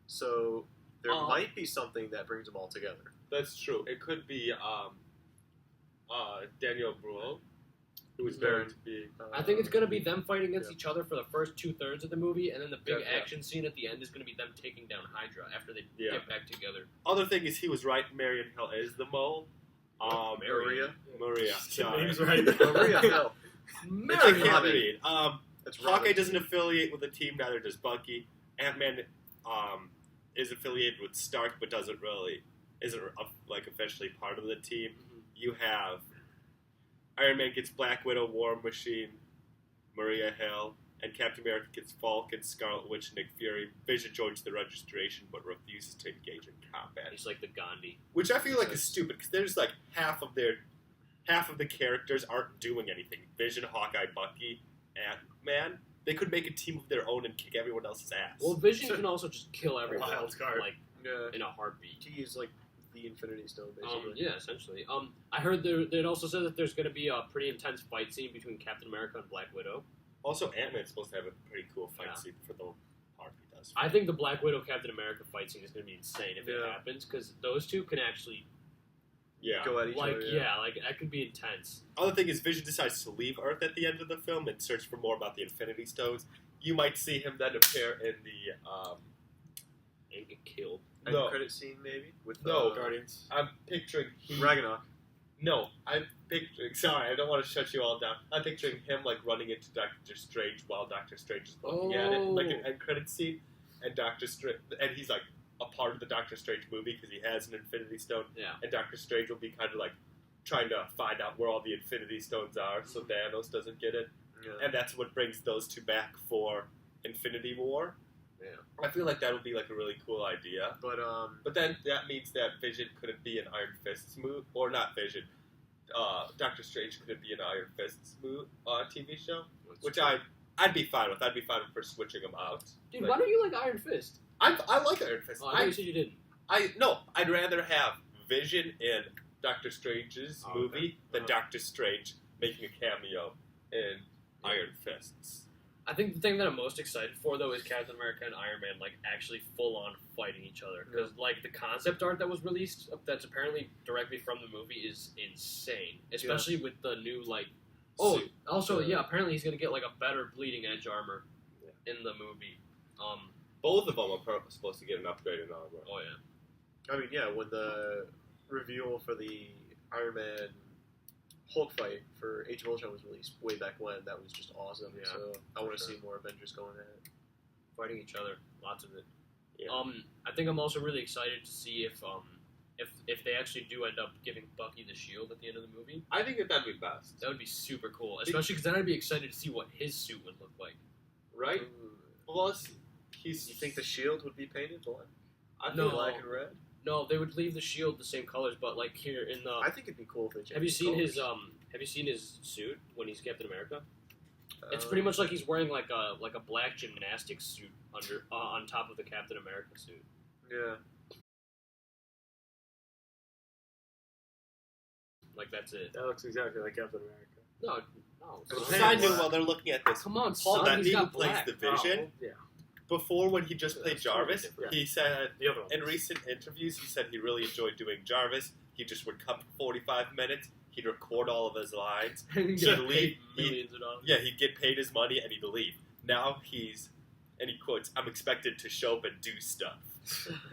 Speaker 4: So there might be something that brings them all together.
Speaker 3: That's true. It could be Daniel Bruhl, who is
Speaker 4: Baron.
Speaker 3: going to be.
Speaker 1: I think it's going to be them fighting against each other for the first 2/3 of the movie, and then the big
Speaker 3: Yeah.
Speaker 1: action scene at the end is going to be them taking down Hydra after they
Speaker 3: Yeah.
Speaker 1: get back together.
Speaker 3: Other thing is he was right. Marion Hill is the mole.
Speaker 4: Maria.
Speaker 3: Maria. Sorry.
Speaker 2: Name's right.
Speaker 4: Maria, no.
Speaker 3: I can't
Speaker 4: Robin.
Speaker 3: read.
Speaker 4: That's
Speaker 3: Hawkeye
Speaker 4: Robin.
Speaker 3: doesn't affiliate with the team, neither does Bucky. Ant-Man is affiliated with Stark, but isn't officially part of the team. You have Iron Man gets Black Widow, War Machine, Maria Hill, and Captain America gets Falcon, Scarlet Witch, Nick Fury. Vision joins the registration, but refuses to engage in combat.
Speaker 1: He's like the Gandhi.
Speaker 3: Which I feel like is stupid, because there's half of the characters aren't doing anything. Vision, Hawkeye, Bucky, Ant-Man. They could make a team of their own and kick everyone else's ass.
Speaker 1: Well, Vision can also just kill everyone
Speaker 2: Wild card.
Speaker 4: Yeah.
Speaker 1: in a heartbeat.
Speaker 4: He's like the Infinity Stone, basically.
Speaker 1: Yeah, essentially. I heard it also said that there's going to be a pretty intense fight scene between Captain America and Black Widow.
Speaker 3: Also, Ant-Man's supposed to have a pretty cool fight
Speaker 1: Yeah.
Speaker 3: scene for the part he does.
Speaker 1: I think the Black Widow Captain America fight scene is going to be insane if it
Speaker 4: Yeah.
Speaker 1: happens, because those two can actually
Speaker 3: Yeah.
Speaker 4: Go at each other.
Speaker 1: that could be intense.
Speaker 3: Other thing is, Vision decides to leave Earth at the end of the film and search for more about the Infinity Stones. You might see him then appear in the.
Speaker 1: And get killed.
Speaker 4: End
Speaker 3: No.
Speaker 4: credit scene, maybe? With
Speaker 3: No.
Speaker 2: Guardians.
Speaker 3: I'm picturing
Speaker 4: Ragnarok.
Speaker 3: No, I'm picturing. Sorry, I don't want to shut you all down. I'm picturing him running into Doctor Strange while Doctor Strange is looking at it, like an end credit scene, and Doctor Strange, and he's a part of the Doctor Strange movie because he has an Infinity Stone,
Speaker 1: Yeah.
Speaker 3: and Doctor Strange will be kind of trying to find out where all the Infinity Stones are, so Thanos doesn't get it,
Speaker 4: Yeah.
Speaker 3: and that's what brings those two back for Infinity War.
Speaker 1: Yeah.
Speaker 3: I feel like that would be a really cool idea. But then that means that Vision couldn't be an Iron Fist's move, or not Vision. Doctor Strange couldn't be an Iron Fist's move TV show, which I'd be fine with. I'd be fine for switching them out.
Speaker 1: Dude,
Speaker 3: But
Speaker 1: why don't you like Iron Fist?
Speaker 3: I like Iron Fist.
Speaker 1: Oh, I thought you said you didn't.
Speaker 3: I'd rather have Vision in Doctor Strange's
Speaker 1: Oh, okay.
Speaker 3: movie than
Speaker 1: Uh-huh.
Speaker 3: Doctor Strange making a cameo in Iron Fists.
Speaker 1: I think the thing that I'm most excited for, though, is Captain America and Iron Man, actually full-on fighting each other. Because, the concept art that was released, that's apparently directly from the movie, is insane. Especially with the new,
Speaker 3: suit.
Speaker 1: also, apparently he's going to get, a better bleeding edge armor in the movie.
Speaker 3: Both of them are supposed to get an upgrade in armor.
Speaker 1: Oh, yeah.
Speaker 4: I mean, yeah, when the reveal for the Iron Man Hulk fight for Age of Ultron was released way back when, that was just awesome.
Speaker 1: Yeah,
Speaker 4: So I want to
Speaker 1: sure.
Speaker 4: see more Avengers going at it.
Speaker 1: Fighting each other. Lots of it.
Speaker 3: Yeah.
Speaker 1: I think I'm also really excited to see if they actually do end up giving Bucky the shield at the end of the movie.
Speaker 3: I think that'd be best,
Speaker 1: That would be super cool, especially because then I'd be excited to see what his suit would look like.
Speaker 3: right? Well, he's.
Speaker 4: You think the shield would be painted black?
Speaker 3: I
Speaker 1: No.
Speaker 3: feel
Speaker 4: Black and red?
Speaker 1: No, they would leave the shield the same colors, but like here in the.
Speaker 4: I think it'd be cool if they changed
Speaker 1: Have you
Speaker 4: the
Speaker 1: seen
Speaker 4: colors.
Speaker 1: his Have you seen his suit when he's Captain America? It's pretty much like he's wearing like a black gymnastics suit under on top of the Captain America suit.
Speaker 4: Yeah.
Speaker 1: Like that's it.
Speaker 2: That looks exactly like Captain America.
Speaker 1: No.
Speaker 2: But
Speaker 1: son.
Speaker 3: Side note while they're looking at this,
Speaker 1: Come on,
Speaker 3: Paul
Speaker 1: son.
Speaker 3: Bettany,
Speaker 1: He's
Speaker 3: who
Speaker 1: got
Speaker 3: plays
Speaker 1: black.
Speaker 3: the Vision,
Speaker 2: Oh, yeah.
Speaker 3: before when he just played
Speaker 1: That's totally
Speaker 3: Jarvis,
Speaker 1: different.
Speaker 3: he said
Speaker 2: The other one.
Speaker 3: in recent interviews he said he really enjoyed doing Jarvis. He just would come for 45 minutes. He'd record all of his lines.
Speaker 1: And
Speaker 3: He'd
Speaker 1: get
Speaker 3: leave.
Speaker 1: paid millions of dollars.
Speaker 3: Yeah, he'd get paid his money and he'd leave. Now and he quotes, "I'm expected to show up and do stuff."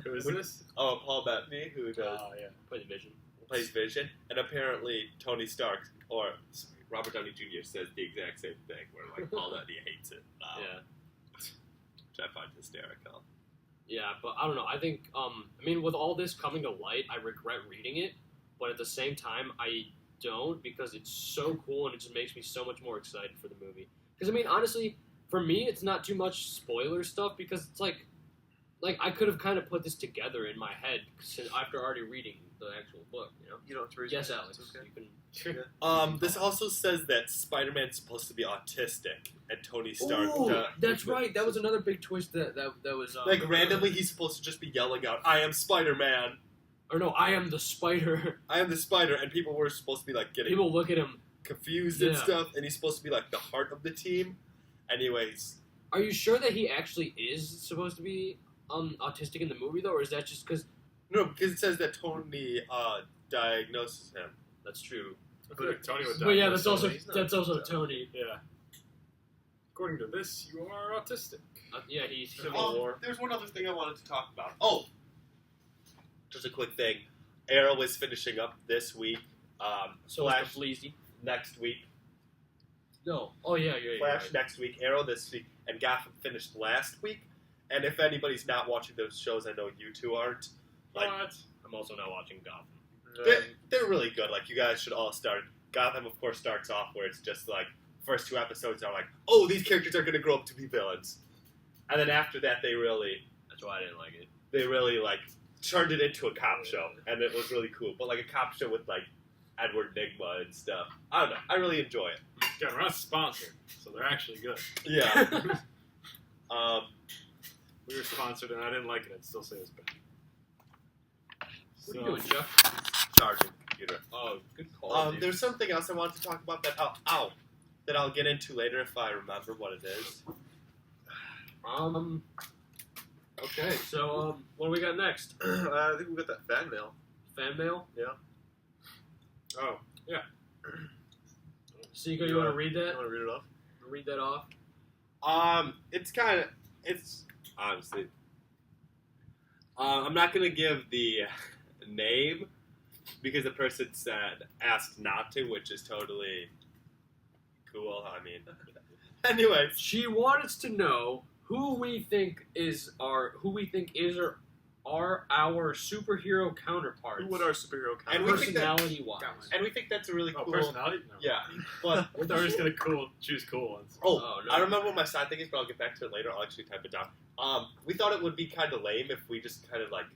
Speaker 2: Who is this?
Speaker 3: Oh, Paul Bettany, who does
Speaker 2: Oh, yeah.
Speaker 1: Play the Vision.
Speaker 3: plays Vision, and apparently Tony Stark or Robert Downey Jr. says the exact same thing, where like Paul Bettany hates it.
Speaker 1: Yeah.
Speaker 3: Which I find hysterical.
Speaker 1: Yeah, but I don't know. I think, I mean, with all this coming to light, I regret reading it, but at the same time, I don't because it's so cool and it just makes me so much more excited for the movie. Because, I mean, honestly, for me, it's not too much spoiler stuff because it's like I could have kind of put this together in my head after already reading the actual book, you know?
Speaker 4: You don't have to read
Speaker 1: Yes,
Speaker 4: it.
Speaker 1: Alex.
Speaker 4: It's okay.
Speaker 1: You can...
Speaker 3: This also says that Spider-Man's supposed to be autistic, and Tony Stark.
Speaker 1: Oh, that's right. That was another big twist that was...
Speaker 3: like, randomly, he's supposed to just be yelling out, "I am Spider-Man!
Speaker 1: Or no, I am the spider.
Speaker 3: I am the Spider," and people were supposed to be, like, getting
Speaker 1: People look at him.
Speaker 3: confused and
Speaker 1: Yeah.
Speaker 3: stuff, and he's supposed to be, like, the heart of the team. Anyways,
Speaker 1: Are you sure that he actually is supposed to be autistic in the movie, though? Or is that just because...
Speaker 3: no, because it says that Tony diagnoses him.
Speaker 1: That's true.
Speaker 2: I feel like Tony would
Speaker 1: But yeah,
Speaker 2: diagnose
Speaker 1: that's
Speaker 2: somebody.
Speaker 1: also Tony.
Speaker 2: Yeah. According to this, you are autistic.
Speaker 1: Yeah, he's
Speaker 4: Civil War.
Speaker 3: There's one other thing I wanted to talk about. Oh! Just a quick thing. Arrow is finishing up this week.
Speaker 1: so
Speaker 3: Flash
Speaker 1: is the Fleazy.
Speaker 3: next week.
Speaker 1: No. Oh yeah, yeah.
Speaker 3: Flash
Speaker 1: Right.
Speaker 3: next week. Arrow this week. And Gotham finished last week. And if anybody's not watching those shows, I know you two aren't. Like,
Speaker 2: What?
Speaker 1: I'm also not watching Gotham.
Speaker 3: they're really good. Like, you guys should all start. Gotham, of course, starts off where it's just like, first two episodes are like, oh, these characters are going to grow up to be villains. And then after that, they really,
Speaker 1: That's why I didn't like it.
Speaker 3: like, turned it into a cop show. And it was really cool. But, like, a cop show with, like, Edward Nygma and stuff. I don't know. I really enjoy it.
Speaker 2: God, we're not sponsored, so they're actually good.
Speaker 3: Yeah.
Speaker 2: We were sponsored, and I didn't like it. I'd still say it's bad.
Speaker 1: What are you doing, Chuck?
Speaker 3: Charging computer.
Speaker 1: Oh, good call. dude.
Speaker 3: There's something else I wanted to talk about that I'll get into later if I remember what it is.
Speaker 1: Okay, so what do we got next?
Speaker 4: I think we got that fan mail.
Speaker 1: Fan mail.
Speaker 2: Oh, yeah.
Speaker 1: Seiko, you want to read
Speaker 4: You
Speaker 1: that?
Speaker 4: want to read it off?
Speaker 1: Read that off.
Speaker 3: It's honestly, I'm not gonna give the name because the person asked not to, which is totally cool. I mean, anyway,
Speaker 1: She wanted to know who we think is our superhero counterparts.
Speaker 4: Who would our superhero count?
Speaker 3: And we think that-
Speaker 1: personality-wise?
Speaker 3: and we think that's a really
Speaker 2: Oh,
Speaker 3: cool.
Speaker 2: personality? No.
Speaker 3: Yeah, but
Speaker 2: I thought we were just going to choose cool ones.
Speaker 3: oh,
Speaker 1: Oh, no.
Speaker 3: I remember what my side thing is, but I'll get back to it later. I'll actually type it down. We thought it would be kind of lame if we just kind of like,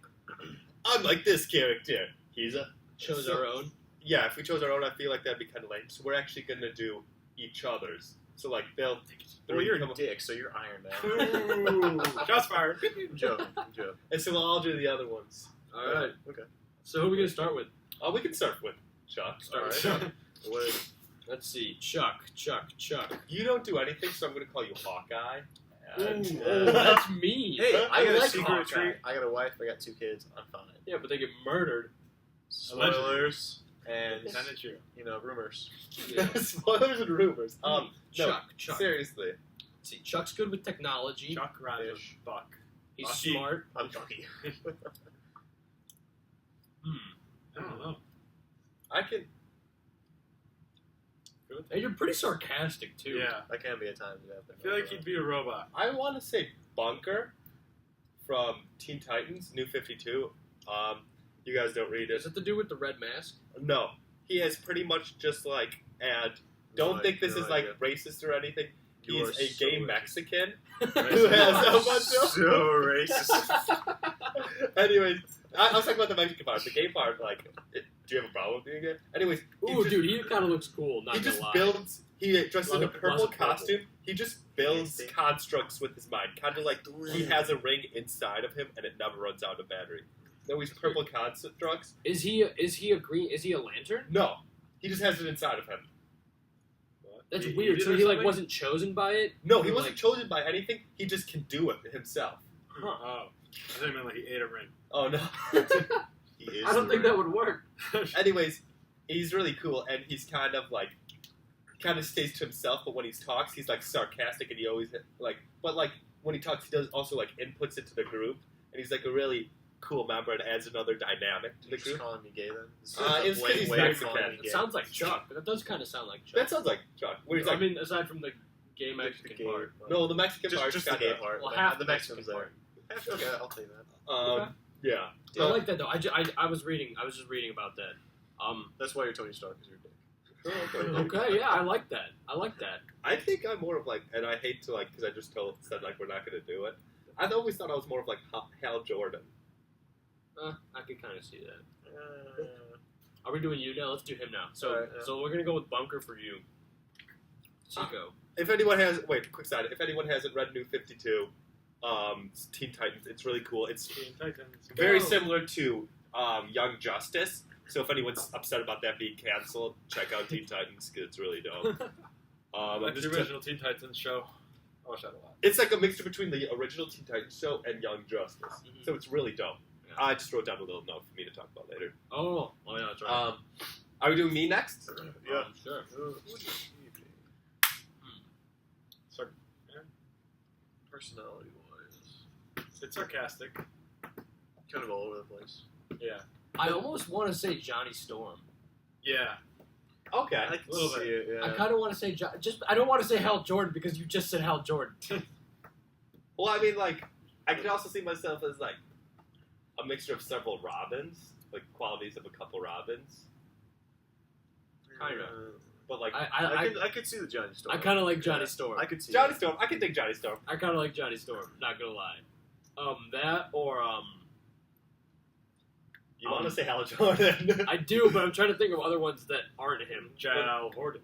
Speaker 3: I'm like this character. He's a
Speaker 1: Chose
Speaker 3: so-
Speaker 1: our own.
Speaker 3: Yeah, if we chose our own, I feel like that'd be kind of lame. So we're actually gonna do each other's. So like they'll.
Speaker 4: Well, you're
Speaker 3: come
Speaker 4: a
Speaker 3: up-
Speaker 4: dick, so you're Iron Man.
Speaker 2: Ooh, shots fired.
Speaker 4: I'm joking.
Speaker 3: And so we'll all do the other ones.
Speaker 1: All right.
Speaker 4: Okay.
Speaker 1: So who are we gonna start with?
Speaker 3: We can start with Chuck.
Speaker 1: Start with
Speaker 4: Alright.
Speaker 1: Chuck.
Speaker 4: What-
Speaker 1: Let's see. Chuck.
Speaker 3: You don't do anything, so I'm gonna call you Hawkeye.
Speaker 1: Ooh,
Speaker 4: Uh,
Speaker 1: that's mean.
Speaker 4: Hey, I got a
Speaker 1: like
Speaker 4: secret
Speaker 1: Hawkeye.
Speaker 4: treat. I got a wife. I got 2 kids. I'm fine.
Speaker 1: Yeah, but they get murdered.
Speaker 4: Spoilers and
Speaker 2: Kind of true.
Speaker 4: rumors.
Speaker 1: Yeah.
Speaker 3: Spoilers and rumors. No,
Speaker 1: Chuck.
Speaker 3: seriously.
Speaker 1: Let's see, Chuck's good with technology.
Speaker 2: Chuck Rogers.
Speaker 4: Ish.
Speaker 2: Buck.
Speaker 1: He's
Speaker 2: Bucky.
Speaker 1: smart.
Speaker 4: I'm Bucky.
Speaker 2: I don't know.
Speaker 3: I can.
Speaker 1: And you're pretty sarcastic too.
Speaker 2: Yeah.
Speaker 4: That can be a time. Yeah,
Speaker 2: I feel like he'd be a robot.
Speaker 3: I want to say Bunker from Teen Titans, New 52. You guys don't read
Speaker 1: Is
Speaker 3: it.
Speaker 1: it to do with the red mask?
Speaker 3: No, he is pretty much just like, and don't think this is like
Speaker 4: idea.
Speaker 3: racist or anything.
Speaker 4: You
Speaker 3: He's
Speaker 4: are
Speaker 3: a gay
Speaker 4: so
Speaker 3: Mexican who
Speaker 4: Racist.
Speaker 3: has a bunch of.
Speaker 4: So racist.
Speaker 3: Anyways, I was talking about the Mexican part. The gay part, like, do you have a problem with being gay? Anyways,
Speaker 1: Ooh, dude, he kind of looks cool. Not
Speaker 3: he
Speaker 1: gonna
Speaker 3: just
Speaker 1: lie.
Speaker 3: builds. He dresses in a
Speaker 1: Lots of
Speaker 3: purple
Speaker 1: purple.
Speaker 3: costume. He just builds
Speaker 4: Yes,
Speaker 3: constructs with his mind, kind of like he has a ring inside of him, and it never runs out of battery. No, he's purple constructs.
Speaker 1: Is he a green? Is he a lantern?
Speaker 3: No, he just has it inside of him.
Speaker 1: That's
Speaker 2: He
Speaker 1: weird.
Speaker 2: did
Speaker 1: So
Speaker 2: or
Speaker 1: he like
Speaker 2: something?
Speaker 1: wasn't chosen by it.
Speaker 3: No, he
Speaker 1: Or,
Speaker 3: wasn't
Speaker 1: like-
Speaker 3: chosen by anything. He just can do it himself.
Speaker 2: Oh, I think meant like he ate a ring.
Speaker 3: Oh no.
Speaker 4: He is
Speaker 1: I don't
Speaker 4: the
Speaker 1: think
Speaker 4: ring.
Speaker 1: that would work.
Speaker 3: Anyways, he's really cool, and he's kind of stays to himself. But when he talks, he's like sarcastic, and he always like. But like when he talks, he does also like inputs into the group, and he's like a really cool member and adds another dynamic to the
Speaker 4: You're just
Speaker 3: group.
Speaker 4: calling me gay then?
Speaker 3: It's 'cause he's
Speaker 4: Way of
Speaker 3: Mexican.
Speaker 4: calling me
Speaker 1: It
Speaker 4: gay.
Speaker 1: sounds like Chuck. That does kind of sound like Chuck.
Speaker 3: That sounds like Chuck. Where he's
Speaker 1: I
Speaker 3: like,
Speaker 1: mean, aside from the gay Mexican
Speaker 4: gay
Speaker 1: part.
Speaker 3: no, the Mexican
Speaker 4: just,
Speaker 3: part's
Speaker 4: just the
Speaker 3: kinda-
Speaker 4: gay part.
Speaker 1: Well,
Speaker 4: the,
Speaker 1: half
Speaker 4: the
Speaker 1: the
Speaker 4: Mexicans
Speaker 1: Mexican
Speaker 4: there. Okay, I'll take that.
Speaker 1: Okay.
Speaker 3: Yeah.
Speaker 1: I like that though. I was just reading about that.
Speaker 4: That's why you're Tony Stark, is your dick.
Speaker 1: Okay, yeah, I like that. I like that.
Speaker 3: I think I'm more of like, and I hate to like, because I just said like we're not going to do it. I've always thought I was more of like Hal Jordan.
Speaker 1: I could kind of see that. Are we doing you now? Let's do him now. So,
Speaker 4: Alright, yeah.
Speaker 1: so we're gonna go with Bunker for you. Chico.
Speaker 3: If anyone has, quick side, if anyone hasn't read New 52, Teen Titans, it's really cool. It's
Speaker 2: Teen Titans.
Speaker 3: very
Speaker 2: Go.
Speaker 3: similar to Young Justice. So if anyone's upset about that being canceled, check out Teen Titans because it's really dope. I'm
Speaker 2: Like
Speaker 3: just
Speaker 2: the original Teen Titans show. I watched that a lot.
Speaker 3: it's like a mixture between the original Teen Titans show and Young Justice.
Speaker 1: Mhm.
Speaker 3: So it's really dope.
Speaker 1: Yeah.
Speaker 3: I just wrote down a little note for me to talk about later.
Speaker 1: Oh yeah, that's right.
Speaker 3: Are we doing me next?
Speaker 4: Yeah.
Speaker 1: Sure.
Speaker 2: Sar-
Speaker 4: Personality wise,
Speaker 2: It's sarcastic.
Speaker 4: kind of all over the place.
Speaker 2: Yeah.
Speaker 1: I almost want to say Johnny Storm.
Speaker 2: Yeah.
Speaker 3: Okay.
Speaker 4: I can
Speaker 2: little
Speaker 4: see
Speaker 2: bit.
Speaker 4: it. Yeah.
Speaker 1: I kind of want to say I don't want to say Hal Jordan because you just said Hal Jordan.
Speaker 3: Well, I mean, like, I could also see myself as, like, a mixture of several Robins, like, qualities of a couple Robins.
Speaker 1: Kinda.
Speaker 3: But, like,
Speaker 4: I could see the Johnny Storm.
Speaker 1: I kind of like Johnny Storm.
Speaker 4: I could see
Speaker 3: Johnny
Speaker 4: that.
Speaker 3: Storm, I can dig Johnny Storm.
Speaker 1: I kind of like Johnny Storm. Not gonna lie. That or
Speaker 3: You want to say Hal Jordan?
Speaker 1: I do, but I'm trying to think of other ones that aren't him.
Speaker 2: Jal Horton.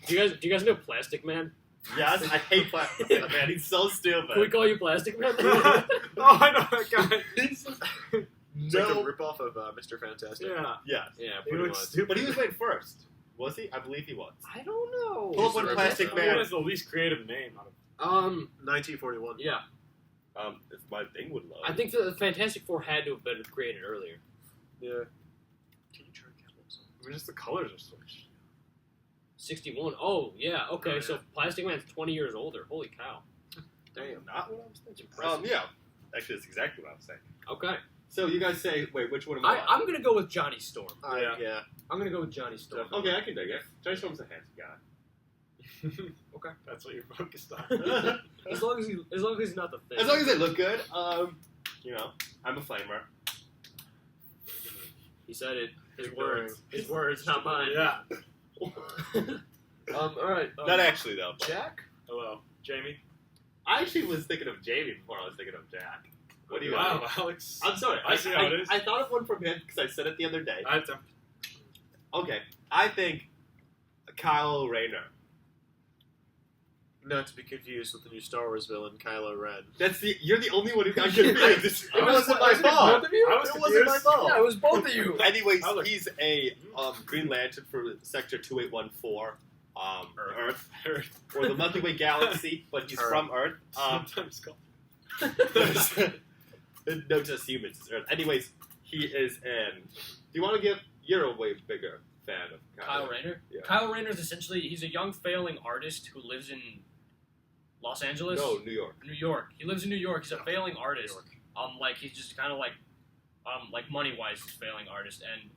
Speaker 1: Do you guys know Plastic Man?
Speaker 3: Yes, I hate Plastic Man. He's so stupid.
Speaker 1: Can we call you Plastic Man?
Speaker 2: Oh, I know that guy.
Speaker 4: It's like a ripoff of Mr. Fantastic.
Speaker 2: Yeah.
Speaker 3: Yes.
Speaker 1: yeah,
Speaker 2: He
Speaker 1: pretty
Speaker 2: looks
Speaker 1: much.
Speaker 2: stupid.
Speaker 3: But he was made first. Was he? I believe he was.
Speaker 1: I don't know.
Speaker 3: Pull up when
Speaker 4: He's
Speaker 3: Plastic
Speaker 2: Who
Speaker 3: Man.
Speaker 2: has the least creative name out of
Speaker 4: 1941.
Speaker 1: Yeah.
Speaker 3: If my thing would load.
Speaker 1: I think the Fantastic Four had to have been created earlier.
Speaker 4: Yeah. Can you try Campbell's?
Speaker 2: I mean, just the colors are switched.
Speaker 1: 61. Oh, yeah. Okay,
Speaker 4: Oh, yeah.
Speaker 1: so Plastic Man's 20 years older. Holy cow.
Speaker 3: Damn, not what I was thinking.
Speaker 1: Impressive.
Speaker 3: Yeah. Actually, that's exactly what I was saying.
Speaker 1: Okay.
Speaker 3: So you guys say, wait, which one am I?
Speaker 1: I'm going to go with Johnny Storm.
Speaker 2: Yeah.
Speaker 4: Yeah.
Speaker 1: I'm going to go with Johnny Storm.
Speaker 3: Okay, I can dig it. Johnny Storm's a handsome guy.
Speaker 1: Okay.
Speaker 2: That's what you're focused on.
Speaker 1: As long as he's not the thing.
Speaker 3: As long as they look good, you know, I'm a flamer.
Speaker 1: He said it. His
Speaker 4: Keep
Speaker 1: words. His words, not mine.
Speaker 2: Yeah.
Speaker 1: All right.
Speaker 3: Not actually though.
Speaker 1: Jack.
Speaker 2: Hello, Jamie.
Speaker 3: I actually was thinking of Jamie before I was thinking of Jack. What do you
Speaker 2: Wow,
Speaker 3: got?
Speaker 2: Alex.
Speaker 3: I'm sorry.
Speaker 2: I see how it is.
Speaker 3: I thought of one from him because I said it the other day.
Speaker 2: I have to.
Speaker 3: Okay, I think Kyle Rayner.
Speaker 4: Not to be confused with the new Star Wars villain, Kylo Ren.
Speaker 3: You're the only one who got confused.
Speaker 4: It wasn't my fault.
Speaker 1: Both of you?
Speaker 2: I was
Speaker 4: It wasn't my
Speaker 2: confused.
Speaker 4: fault.
Speaker 1: Yeah, it was both of you.
Speaker 3: Anyways,
Speaker 2: I look-
Speaker 3: he's a Green Lantern for Sector 2814, Earth, or the Milky Way Galaxy, but he's
Speaker 4: Earth.
Speaker 3: from Earth.
Speaker 2: Sometimes called.
Speaker 3: No, just humans. It's Earth. Anyways, he is in. Do you want to give? You're a way bigger fan of
Speaker 1: Kyle Rayner.
Speaker 3: Yeah.
Speaker 1: Kyle Rayner is essentially he's a young failing artist who lives in Los Angeles.
Speaker 3: No, New York.
Speaker 1: New York. He lives in New York. He's a failing artist. Like he's just kind of like money wise, he's a failing artist, and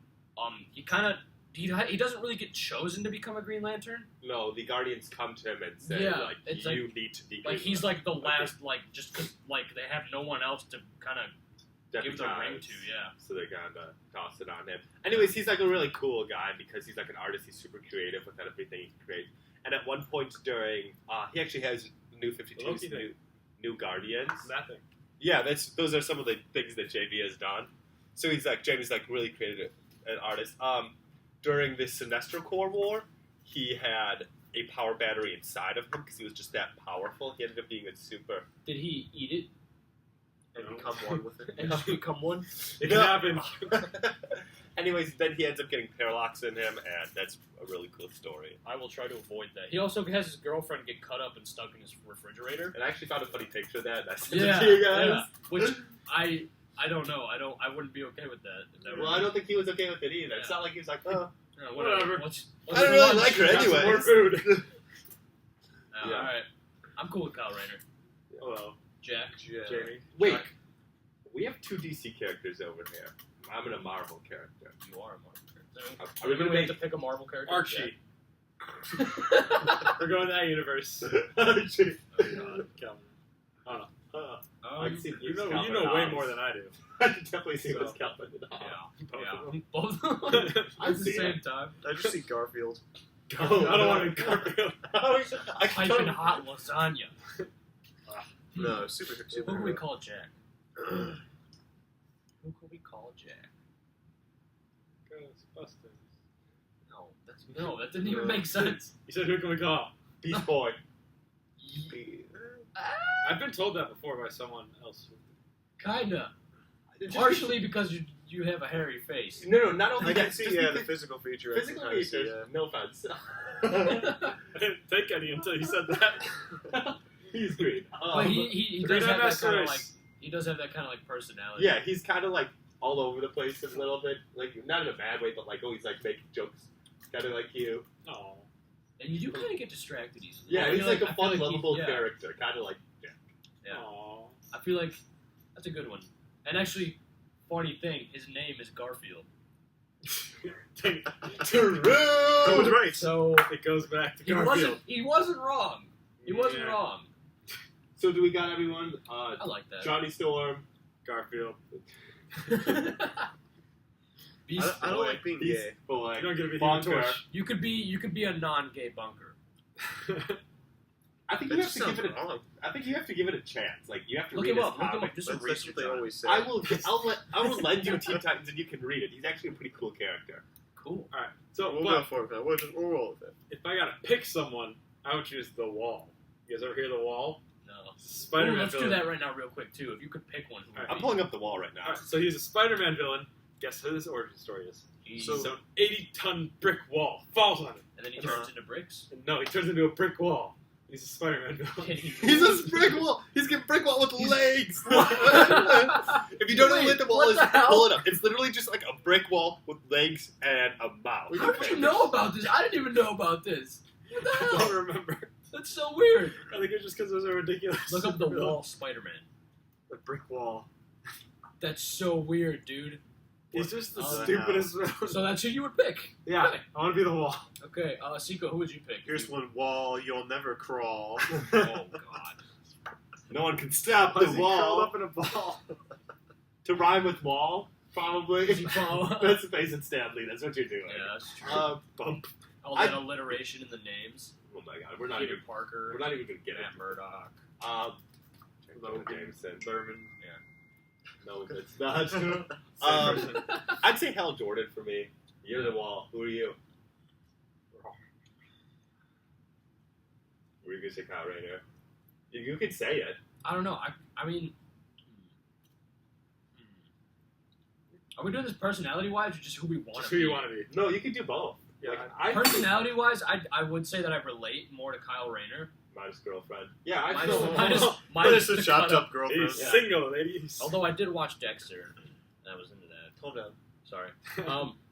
Speaker 1: he kind of he doesn't really get chosen to become a Green Lantern.
Speaker 3: No, the Guardians come to him and say,
Speaker 1: Yeah,
Speaker 3: like,
Speaker 1: it's
Speaker 3: you need to be.
Speaker 1: Like
Speaker 3: Green
Speaker 1: he's like the
Speaker 3: Lantern."
Speaker 1: last, like just 'cause, like they have no one else to kind of give the ring
Speaker 3: deputized.
Speaker 1: to. Yeah.
Speaker 3: So they kind of toss it on him. Anyways, he's like a really cool guy because he's like an artist. He's super creative with everything he creates. And at one point during, he actually has New 52's new Guardians.
Speaker 2: Nothing.
Speaker 3: Yeah, those are some of the things that JB has done. So Jamie's like really creative an artist. During the Sinestro Corps War, he had a power battery inside of him because he was just that powerful. He ended up being a super.
Speaker 1: Did he eat it
Speaker 4: And become one with it.
Speaker 1: and just become one?
Speaker 2: It can happen.
Speaker 3: Anyways, then he ends up getting parallax in him, and that's a really cool story.
Speaker 1: I will try to avoid that. He also has his girlfriend get cut up and stuck in his refrigerator.
Speaker 3: And I actually found a funny picture of that, and I sent
Speaker 1: Yeah,
Speaker 3: it to you guys.
Speaker 1: yeah. Which I don't know. I wouldn't be okay with that. If that were
Speaker 3: Well,
Speaker 1: me.
Speaker 3: I don't think he was okay with it either. It's
Speaker 1: Yeah.
Speaker 3: not like he was like, oh.
Speaker 1: Yeah,
Speaker 2: Whatever.
Speaker 1: What's
Speaker 3: I don't
Speaker 1: for
Speaker 3: really
Speaker 1: lunch?
Speaker 3: like her
Speaker 2: Got some
Speaker 3: anyways.
Speaker 2: more food.
Speaker 3: Yeah.
Speaker 1: All right. I'm cool with Kyle Rayner.
Speaker 2: Hello,
Speaker 1: Jack.
Speaker 2: Jamie.
Speaker 3: Wait,
Speaker 1: Jack.
Speaker 3: we have two DC characters over here. I'm in a Marvel character.
Speaker 1: You are a Marvel character.
Speaker 3: Are we gonna
Speaker 1: we have
Speaker 3: make
Speaker 1: to pick a Marvel character?
Speaker 2: Archie.
Speaker 1: Jack?
Speaker 2: We're going to that universe.
Speaker 3: Archie?
Speaker 1: Oh, God.
Speaker 3: I can see
Speaker 2: You
Speaker 3: Bruce
Speaker 2: know
Speaker 3: Calvin
Speaker 2: way
Speaker 3: Hobbs.
Speaker 2: more than I do.
Speaker 3: I can definitely see
Speaker 2: So-
Speaker 3: what's Calvin and
Speaker 1: Yeah.
Speaker 3: Hobbs.
Speaker 1: Both of them
Speaker 3: I
Speaker 1: at the
Speaker 3: see
Speaker 1: same
Speaker 3: it.
Speaker 1: time.
Speaker 4: I just see Garfield.
Speaker 2: I don't want to Garfield.
Speaker 3: I
Speaker 1: Piping hot lasagna.
Speaker 4: No, super.
Speaker 1: So who can we call Jack? Who can we call Jack?
Speaker 2: Ghostbusters.
Speaker 1: No, that didn't even make sense.
Speaker 2: You said who can we call?
Speaker 3: Beast Boy.
Speaker 2: I've been told that before by someone else.
Speaker 1: Kinda. Partially because you have a hairy face.
Speaker 3: No, not only
Speaker 4: I can
Speaker 3: that.
Speaker 4: see,
Speaker 3: just
Speaker 4: yeah, the
Speaker 3: because-
Speaker 4: physical feature. I can
Speaker 3: physical
Speaker 4: kinda see,
Speaker 3: features. No offense.
Speaker 2: I didn't think any until you said that.
Speaker 3: He's great.
Speaker 1: But he
Speaker 2: Great
Speaker 1: does have that kind of
Speaker 2: ambassadors.
Speaker 1: like he does have that kind of like personality.
Speaker 3: Yeah, he's kind of like all over the place a little bit. Like not in a bad way, but like always like making jokes, kind of like you.
Speaker 2: Oh.
Speaker 1: And you do kind of get distracted easily.
Speaker 3: Yeah,
Speaker 1: I
Speaker 3: he's
Speaker 1: feel
Speaker 3: like a
Speaker 1: I feel
Speaker 3: fun,
Speaker 1: like he-
Speaker 3: lovable
Speaker 1: yeah.
Speaker 3: character, kind of like.
Speaker 1: Yeah.
Speaker 2: Aw.
Speaker 1: I feel like that's a good one. And actually, funny thing, his name is Garfield.
Speaker 3: True.
Speaker 4: I was right.
Speaker 1: So
Speaker 2: It goes back to
Speaker 1: he
Speaker 2: Garfield.
Speaker 1: wasn't wrong. He wasn't
Speaker 2: Yeah.
Speaker 1: wrong.
Speaker 3: So do we got everyone?
Speaker 1: I like that.
Speaker 3: Johnny Storm,
Speaker 2: Garfield.
Speaker 1: Beast
Speaker 4: I don't
Speaker 1: Boy.
Speaker 4: like being
Speaker 3: Beast
Speaker 4: gay.
Speaker 3: Boy,
Speaker 2: You don't get to be the
Speaker 3: Bunker.
Speaker 2: torch.
Speaker 1: You could be a non-gay bunker.
Speaker 3: I think
Speaker 4: That
Speaker 3: you have
Speaker 4: just
Speaker 3: to give
Speaker 4: sounds
Speaker 3: it.
Speaker 4: wrong.
Speaker 3: I think you have to give it a chance. Like you have to
Speaker 1: Look
Speaker 3: read
Speaker 1: him
Speaker 3: his
Speaker 1: up. Look him
Speaker 3: comic.
Speaker 1: up. Do some
Speaker 4: That's what
Speaker 1: research
Speaker 4: they
Speaker 1: on it.
Speaker 4: always say.
Speaker 3: I will lend you Teen Titans and you can read it. He's actually a pretty cool character.
Speaker 1: Cool.
Speaker 2: Alright, so
Speaker 4: We'll
Speaker 2: but
Speaker 4: go for it, man. We'll roll with it.
Speaker 2: if I gotta pick someone, I would choose The Wall. You guys ever hear The Wall?
Speaker 1: No.
Speaker 2: Spider-Man
Speaker 1: Ooh, let's
Speaker 2: villain.
Speaker 1: do that right now, real quick too. If you could pick one, who would
Speaker 2: Alright.
Speaker 1: it
Speaker 3: I'm
Speaker 1: be?
Speaker 3: pulling up the wall right now.
Speaker 2: Alright, so he's a Spider-Man villain. Guess who his origin story is?
Speaker 1: He's-
Speaker 2: So an 80-ton brick wall falls on him.
Speaker 1: and then he turns into bricks.
Speaker 2: And no, he turns into a brick wall. He's a Spider-Man villain.
Speaker 3: He's a brick wall. He's a brick wall with legs. If you don't know
Speaker 1: Wait,
Speaker 3: what the wall
Speaker 1: what
Speaker 3: is,
Speaker 1: the hell?
Speaker 3: pull it up. It's literally just like a brick wall with legs and a mouth.
Speaker 1: How did you know about this? I didn't even know about this. What the
Speaker 2: I don't
Speaker 1: hell?
Speaker 2: remember.
Speaker 1: That's so weird.
Speaker 2: I think it's just because those are ridiculous.
Speaker 1: Look up the
Speaker 2: supervillains.
Speaker 1: wall Spider-Man.
Speaker 4: The brick wall.
Speaker 1: That's so weird, dude.
Speaker 2: He's just the
Speaker 1: What the
Speaker 2: stupidest villain.
Speaker 1: So that's who you would pick.
Speaker 2: Yeah, I want to be the wall.
Speaker 1: Okay, Seiko, who would you pick?
Speaker 4: Here's one wall you'll never crawl.
Speaker 1: Oh God.
Speaker 3: No one can stop
Speaker 2: Was
Speaker 3: the
Speaker 2: he curled
Speaker 3: wall.
Speaker 2: up in a ball?
Speaker 3: To rhyme with wall, probably.
Speaker 1: Does he follow?
Speaker 3: That's Mason Stanley. That's what you're doing.
Speaker 1: Yeah, that's true.
Speaker 3: Bump.
Speaker 1: All that alliteration in the names.
Speaker 3: Oh my God, we're not
Speaker 1: Peter
Speaker 3: even.
Speaker 1: Parker.
Speaker 3: We're not even gonna get
Speaker 1: Matt
Speaker 3: it.
Speaker 1: Murdock.
Speaker 3: Logan Jameson.
Speaker 2: Thurman.
Speaker 3: No, it's not.
Speaker 2: Same
Speaker 3: Um,
Speaker 2: person.
Speaker 3: I'd say Hal Jordan for me. You're the wall. Who are you? Were you gonna say Kyle Rayner? You could say it.
Speaker 1: I don't know. I mean, are we doing this personality-wise or just who we want
Speaker 2: Just
Speaker 1: to
Speaker 2: who
Speaker 1: be?
Speaker 2: you want to be.
Speaker 3: No, you could do both.
Speaker 2: Yeah,
Speaker 3: Like, I
Speaker 1: Personality-wise, I would say that I relate more to Kyle Rayner.
Speaker 3: minus girlfriend. Yeah, I
Speaker 1: Minus,
Speaker 3: feel.
Speaker 1: minus
Speaker 4: the
Speaker 1: the
Speaker 4: chopped
Speaker 1: cut-up.
Speaker 4: up girlfriend.
Speaker 2: He's
Speaker 3: Yeah.
Speaker 2: single, ladies.
Speaker 1: Although I did watch Dexter, and I was into that.
Speaker 4: Calm down.
Speaker 1: Sorry.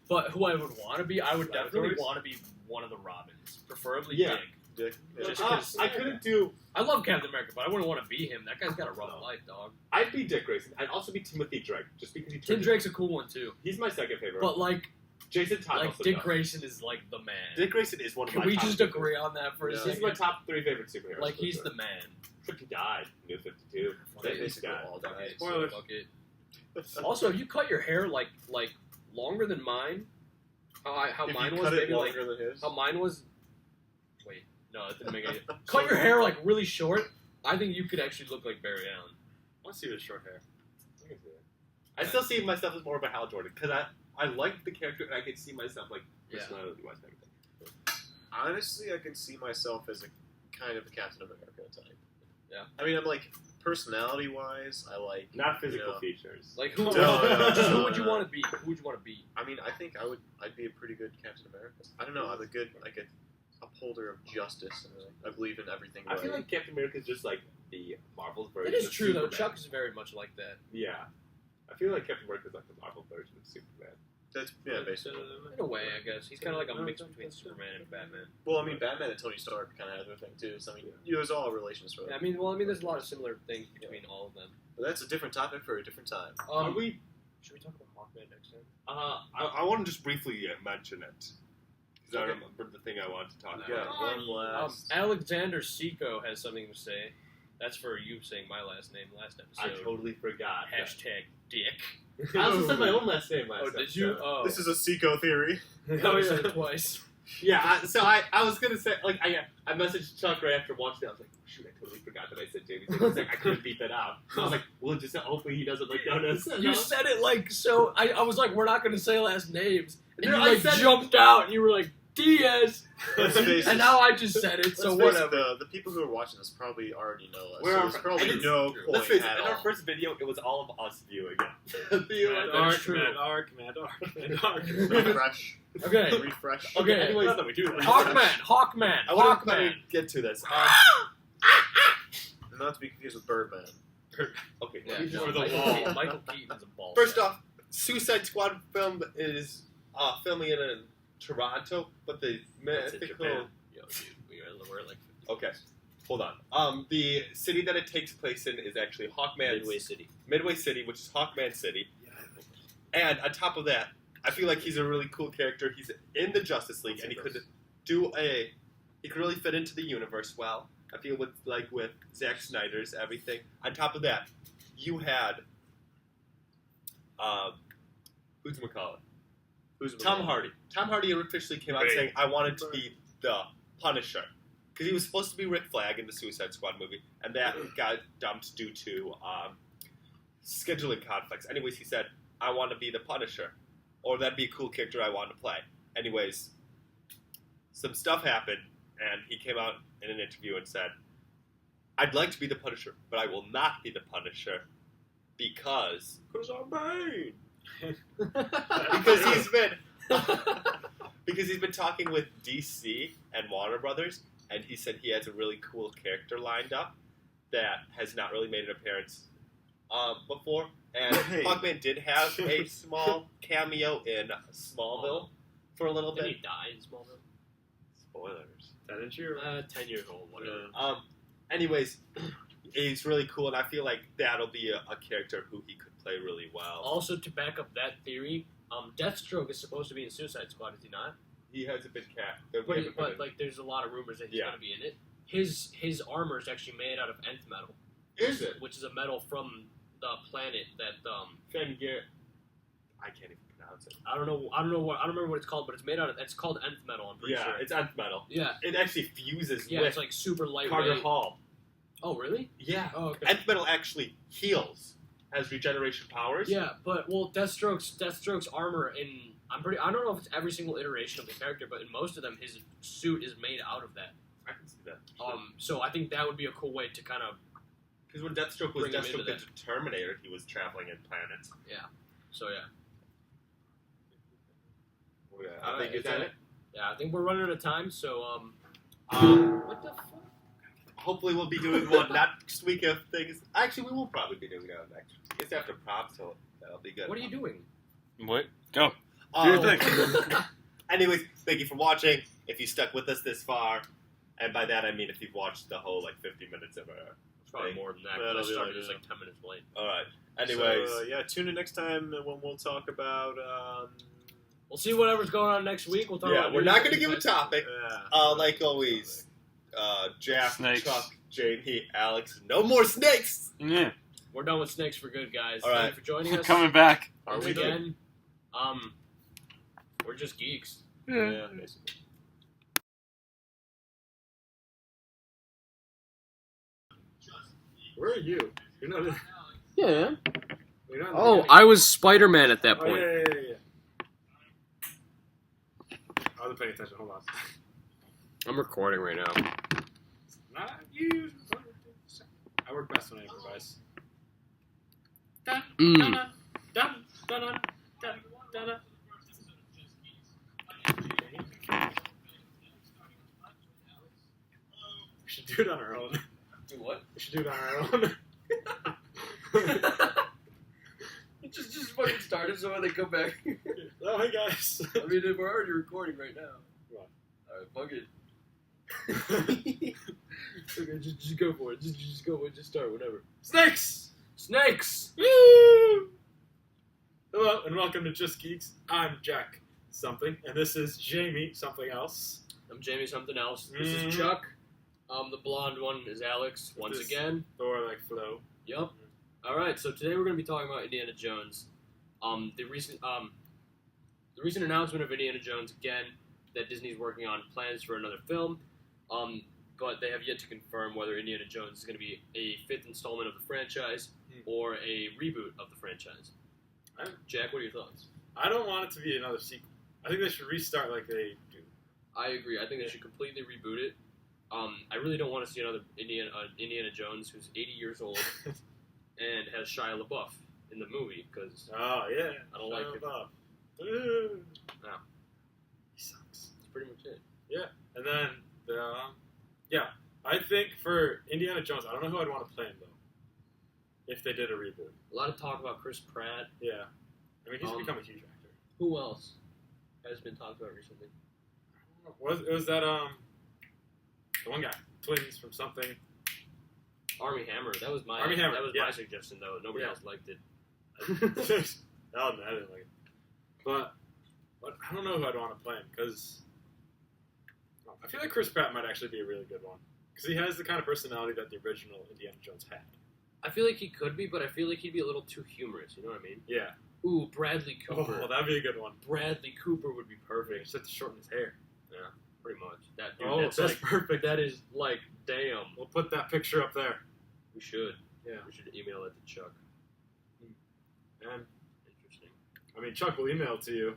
Speaker 1: But who I would want to be, I would definitely
Speaker 2: Laboratories?
Speaker 1: want to be one of the Robins, preferably
Speaker 3: Yeah.
Speaker 1: Dick.
Speaker 4: Dick. Yeah.
Speaker 1: Just
Speaker 3: Uh,
Speaker 1: 'cause-
Speaker 3: I couldn't do.
Speaker 1: I love Captain America, but I wouldn't want to be him. That guy's got a rough life, dog.
Speaker 3: I'd be Dick Grayson. I'd also be Timothy Drake, just because he.
Speaker 1: Tim
Speaker 3: turned-
Speaker 1: Drake's a cool one too,
Speaker 3: He's my second favorite.
Speaker 1: but like
Speaker 3: Jason Todd.
Speaker 1: Like
Speaker 3: also
Speaker 1: Dick
Speaker 3: does.
Speaker 1: Grayson is like the man.
Speaker 3: Dick Grayson is one of
Speaker 1: Can
Speaker 3: my.
Speaker 1: we
Speaker 3: top
Speaker 1: just
Speaker 3: favorite-
Speaker 1: agree on that for a
Speaker 4: Yeah.
Speaker 3: He's
Speaker 1: second?
Speaker 3: my top 3 favorite superheroes.
Speaker 1: Like
Speaker 3: for
Speaker 1: he's
Speaker 3: sure.
Speaker 1: the man.
Speaker 3: Except he died. New 52.
Speaker 1: They
Speaker 3: Basically
Speaker 4: all died.
Speaker 2: Spoilers.
Speaker 1: Fuck it. Also, if you cut your hair like longer than mine, how
Speaker 4: If
Speaker 1: mine
Speaker 4: you
Speaker 1: was
Speaker 4: cut it
Speaker 1: maybe like
Speaker 4: longer than his.
Speaker 1: how mine was. Wait, no, that didn't make any. Cut your hair like really short. I think you could actually look like Barry Allen.
Speaker 2: I want to see with short hair. I can see that.
Speaker 3: I still see myself as more of a Hal Jordan because I like the character and I can see myself like
Speaker 1: Yeah.
Speaker 3: personality-wise and everything.
Speaker 4: Honestly, I can see myself as a kind of a Captain America type.
Speaker 1: Yeah.
Speaker 4: I mean, I'm like personality-wise, I like
Speaker 3: Not physical
Speaker 4: you know,
Speaker 3: features.
Speaker 1: Like who?
Speaker 4: No,
Speaker 1: Just who
Speaker 4: no,
Speaker 1: would you
Speaker 4: no.
Speaker 1: want to be? Who would you want to be?
Speaker 4: I mean, I think I'd be a pretty good Captain America. I don't know. I'm a good like a upholder of justice, and I believe in everything.
Speaker 3: I feel
Speaker 4: right.
Speaker 3: like Captain America is just like the Marvel version.
Speaker 1: It is
Speaker 3: of
Speaker 1: true though.
Speaker 3: Superman.
Speaker 1: Chuck is very much like that.
Speaker 3: Yeah, I feel like Captain America is like the Marvel version of Superman.
Speaker 4: That's basically.
Speaker 1: In a way, I guess he's kind of like a mix between Superman and Batman.
Speaker 4: Well, I mean, Batman and Tony Stark kind of have their thing too. So I mean, there's all relations for them.
Speaker 1: Yeah, I mean, there's a lot of similar things between all of them.
Speaker 4: But that's a different topic for a different time.
Speaker 3: Are we?
Speaker 1: Should we talk about Hawkman next time?
Speaker 3: I want to just briefly mention it because I
Speaker 1: Okay.
Speaker 3: remember the thing I wanted to talk
Speaker 1: No.
Speaker 3: about.
Speaker 4: One last.
Speaker 1: Alexander Seco has something to say. That's for you saying my last name last
Speaker 3: I
Speaker 1: episode.
Speaker 3: totally forgot.
Speaker 1: Hashtag dick.
Speaker 3: I also said my own last name last
Speaker 1: Oh, did you?
Speaker 3: episode.
Speaker 1: Oh,
Speaker 4: This is a Seco theory.
Speaker 1: I said it twice.
Speaker 3: Yeah, so I was gonna say like I messaged Chuck right after watching it. I was like, shoot, I totally forgot that I said Jamie's name. He's like, I couldn't beat that out. I was like, well, just hopefully he doesn't like notice.
Speaker 1: You said it like so. I was like, we're not going to say last names, and
Speaker 3: No,
Speaker 1: you
Speaker 3: I
Speaker 1: like
Speaker 3: said it.
Speaker 1: jumped out, and you were like Diaz,
Speaker 4: Let's face
Speaker 1: and
Speaker 4: it.
Speaker 1: now I just said it. So
Speaker 4: Let's face
Speaker 1: whatever.
Speaker 4: it, the people who are watching this probably already know us.
Speaker 3: We're
Speaker 4: So
Speaker 3: our-
Speaker 4: there's probably
Speaker 3: and it's-
Speaker 4: no
Speaker 3: Let's
Speaker 4: point
Speaker 3: face it,
Speaker 4: at
Speaker 3: in our
Speaker 4: all.
Speaker 3: first video, it was all of us viewing it.
Speaker 2: Command
Speaker 1: That's
Speaker 2: R,
Speaker 1: true.
Speaker 2: Command R, Command R, Command R.
Speaker 4: Refresh.
Speaker 1: Okay,
Speaker 4: Refresh.
Speaker 1: Okay.
Speaker 3: anyways,
Speaker 2: Not that we do that.
Speaker 1: Hawkman,
Speaker 3: I want to
Speaker 1: Hawkman.
Speaker 3: get to this.
Speaker 4: Not to be confused with Birdman.
Speaker 3: Okay,
Speaker 1: Yeah,
Speaker 3: let me just
Speaker 1: no,
Speaker 3: for the
Speaker 1: Michael,
Speaker 3: wall.
Speaker 1: Keaton, Michael Keaton's a ball.
Speaker 3: First off, Suicide Squad film is filming in Toronto, but the
Speaker 4: That's in
Speaker 3: mythical.
Speaker 4: Japan.
Speaker 1: Yo, dude, we're like 50
Speaker 3: Okay, hold on. The city that it takes place in is actually Hawkman's
Speaker 1: Midway City.
Speaker 3: City, which is Hawkman City. And on top of that, I feel like he's a really cool character. He's in the Justice League, and he could really fit into the universe well. I feel with Zack Snyder's everything. On top of that, you had who's McCullough? Tom Hardy. Tom Hardy officially came out
Speaker 4: Right.
Speaker 3: saying, "I wanted to be the Punisher." Because he was supposed to be Rick Flag in the Suicide Squad movie, and that got dumped due to scheduling conflicts. Anyways, he said, "I want to be the Punisher," or that'd be a cool character I want to play. Anyways, some stuff happened, and he came out in an interview and said, "I'd like to be the Punisher, but I will not be the Punisher because I'm Bane." because he's been talking with DC and Warner Brothers, and he said he has a really cool character lined up that has not really made an appearance before. And
Speaker 4: Hey.
Speaker 3: Hawkman did have a small cameo in Smallville for a little
Speaker 1: Did he
Speaker 3: bit.
Speaker 1: die in Smallville?
Speaker 3: Spoilers.
Speaker 2: Didn't you?
Speaker 1: 10 years old, whatever.
Speaker 3: Anyways, he's really cool, and I feel like that'll be a character who he could play really well.
Speaker 1: Also, to back up that theory, Deathstroke is supposed to be in Suicide Squad, is he not?
Speaker 3: He hasn't been cast.
Speaker 1: But like, there's a lot of rumors that he's
Speaker 3: Yeah.
Speaker 1: going to be in it. His armor is actually made out of nth metal.
Speaker 3: Is it?
Speaker 1: Which is a metal from the planet that
Speaker 3: Fengir. I can't even pronounce it.
Speaker 1: I don't remember what it's called, but it's made out of. It's called nth metal. I'm pretty
Speaker 3: Yeah,
Speaker 1: sure.
Speaker 3: it's nth metal.
Speaker 1: Yeah,
Speaker 3: It actually fuses
Speaker 1: yeah.
Speaker 3: with
Speaker 1: It's like super lightweight.
Speaker 3: Carter Hall.
Speaker 1: Oh, really?
Speaker 3: Yeah.
Speaker 1: Oh, okay.
Speaker 3: Nth metal actually heals, has regeneration powers.
Speaker 1: Yeah, but Deathstroke's armor in I don't know if it's every single iteration of the character, but in most of them, his suit is made out of that.
Speaker 3: I can see that.
Speaker 1: So I think that would be a cool way to kind of.
Speaker 3: Because when Deathstroke was
Speaker 1: Bring him into
Speaker 3: Deathstroke the Terminator, he was traveling in planets.
Speaker 1: So yeah.
Speaker 3: I think
Speaker 1: is
Speaker 3: is that
Speaker 1: that
Speaker 3: it?
Speaker 1: Yeah, I think we're running out of time. So what the fuck?
Speaker 3: Hopefully we'll be doing one next week if things. Actually, we will probably be doing it next week. It's after props, so that'll be good.
Speaker 1: What are you doing?
Speaker 2: What? Go.
Speaker 3: Um,
Speaker 2: Do your thing.
Speaker 3: Anyways, thank you for watching. If you stuck with us this far, and by that I mean if you've watched the whole 50 minutes of our.
Speaker 1: It's probably
Speaker 3: Thing.
Speaker 1: more than that.
Speaker 4: That'll
Speaker 1: Because I
Speaker 4: be
Speaker 1: started
Speaker 4: like,
Speaker 1: just
Speaker 4: yeah.
Speaker 1: 10 minutes late.
Speaker 3: All right. Anyways,
Speaker 4: So, yeah, tune in next time when we'll talk about.
Speaker 1: We'll see whatever's going on next week. We'll talk
Speaker 3: yeah,
Speaker 1: about
Speaker 3: we're
Speaker 1: news
Speaker 3: not going to
Speaker 1: and
Speaker 3: give a
Speaker 1: things.
Speaker 3: topic. Like always, Jack,
Speaker 2: Snakes.
Speaker 3: Chuck, Jamie, Alex. No more snakes.
Speaker 2: Yeah.
Speaker 1: We're done with snakes for good, guys.
Speaker 3: All right.
Speaker 1: Thank you for joining us.
Speaker 5: Coming back.
Speaker 4: Are
Speaker 1: Once
Speaker 4: we
Speaker 1: again, we're just geeks.
Speaker 3: Yeah, basically.
Speaker 2: Where are you? You're not.
Speaker 1: Yeah.
Speaker 2: You're not.
Speaker 1: Oh, I was Spider-Man at that
Speaker 2: Oh,
Speaker 1: point.
Speaker 2: yeah. I wasn't paying attention. Hold on.
Speaker 1: I'm recording right now.
Speaker 2: Not you. I work best when I improvise.
Speaker 1: Mm.
Speaker 2: Dun, dun, dun, dun, dun, dun. We should do it on our own.
Speaker 1: Do what?
Speaker 2: We should do it on our own.
Speaker 1: Just fucking started so when they come back.
Speaker 2: Oh, hey guys.
Speaker 1: I mean, we're already recording right now.
Speaker 2: What?
Speaker 1: Alright, fuck it. Okay, just go for it. Just go for it. Just start, whatever.
Speaker 2: Snakes!
Speaker 1: Snakes!
Speaker 2: Woo! Hello and welcome to Just Geeks. I'm Jack something, and this is Jamie something else.
Speaker 1: I'm Jamie something else. This
Speaker 2: Mhm.
Speaker 1: is Chuck. The blonde one is Alex, once
Speaker 2: This-
Speaker 1: again.
Speaker 2: Or like Flo.
Speaker 1: Yep. Alright, so today we're going to be talking about Indiana Jones. The recent announcement of Indiana Jones, again, that Disney's working on plans for another film. But they have yet to confirm whether Indiana Jones is going to be a fifth installment of the franchise or a reboot of the franchise. Jack, what are your thoughts?
Speaker 2: I don't want it to be another sequel. I think they should restart like they do.
Speaker 1: I agree. I think they should completely reboot it. I really don't want to see another Indiana Jones who's 80 years old and has Shia LaBeouf in the movie because
Speaker 2: Oh, yeah.
Speaker 1: I don't like it.
Speaker 2: Ooh.
Speaker 1: No.
Speaker 2: He sucks.
Speaker 1: That's pretty much it.
Speaker 2: And then, I think for Indiana Jones, I don't know who I'd want to play him, though. If they did a reboot.
Speaker 1: A lot of talk about Chris Pratt.
Speaker 2: Yeah. I mean, he's
Speaker 1: Um,
Speaker 2: become a huge actor.
Speaker 1: Who else has been talked about recently?
Speaker 2: Was that, the one guy, twins from something.
Speaker 1: Army Hammer. That was my
Speaker 2: Armie Hammer,
Speaker 1: That was
Speaker 2: yeah.
Speaker 1: my suggestion though. Nobody
Speaker 2: Yeah.
Speaker 1: else liked it.
Speaker 2: I didn't like it. But I don't know who I'd want to play him, because I feel like Chris Pratt might actually be a really good one. Because he has the kind of personality that the original Indiana Jones had.
Speaker 1: I feel like he could be, but I feel like he'd be a little too humorous. You know what I mean?
Speaker 2: Yeah.
Speaker 1: Ooh, Bradley Cooper.
Speaker 2: Oh, that'd be a good one.
Speaker 1: Bradley Cooper would be
Speaker 2: He
Speaker 1: perfect.
Speaker 2: just had to shorten his hair.
Speaker 1: Pretty much. That dude.
Speaker 2: Oh,
Speaker 1: that's
Speaker 2: that's
Speaker 1: like,
Speaker 2: perfect.
Speaker 1: that is like, damn.
Speaker 2: We'll put that picture up there.
Speaker 1: We should.
Speaker 2: Yeah.
Speaker 1: We should email it to Chuck.
Speaker 2: And,
Speaker 1: Interesting.
Speaker 2: I mean, Chuck will email it to you.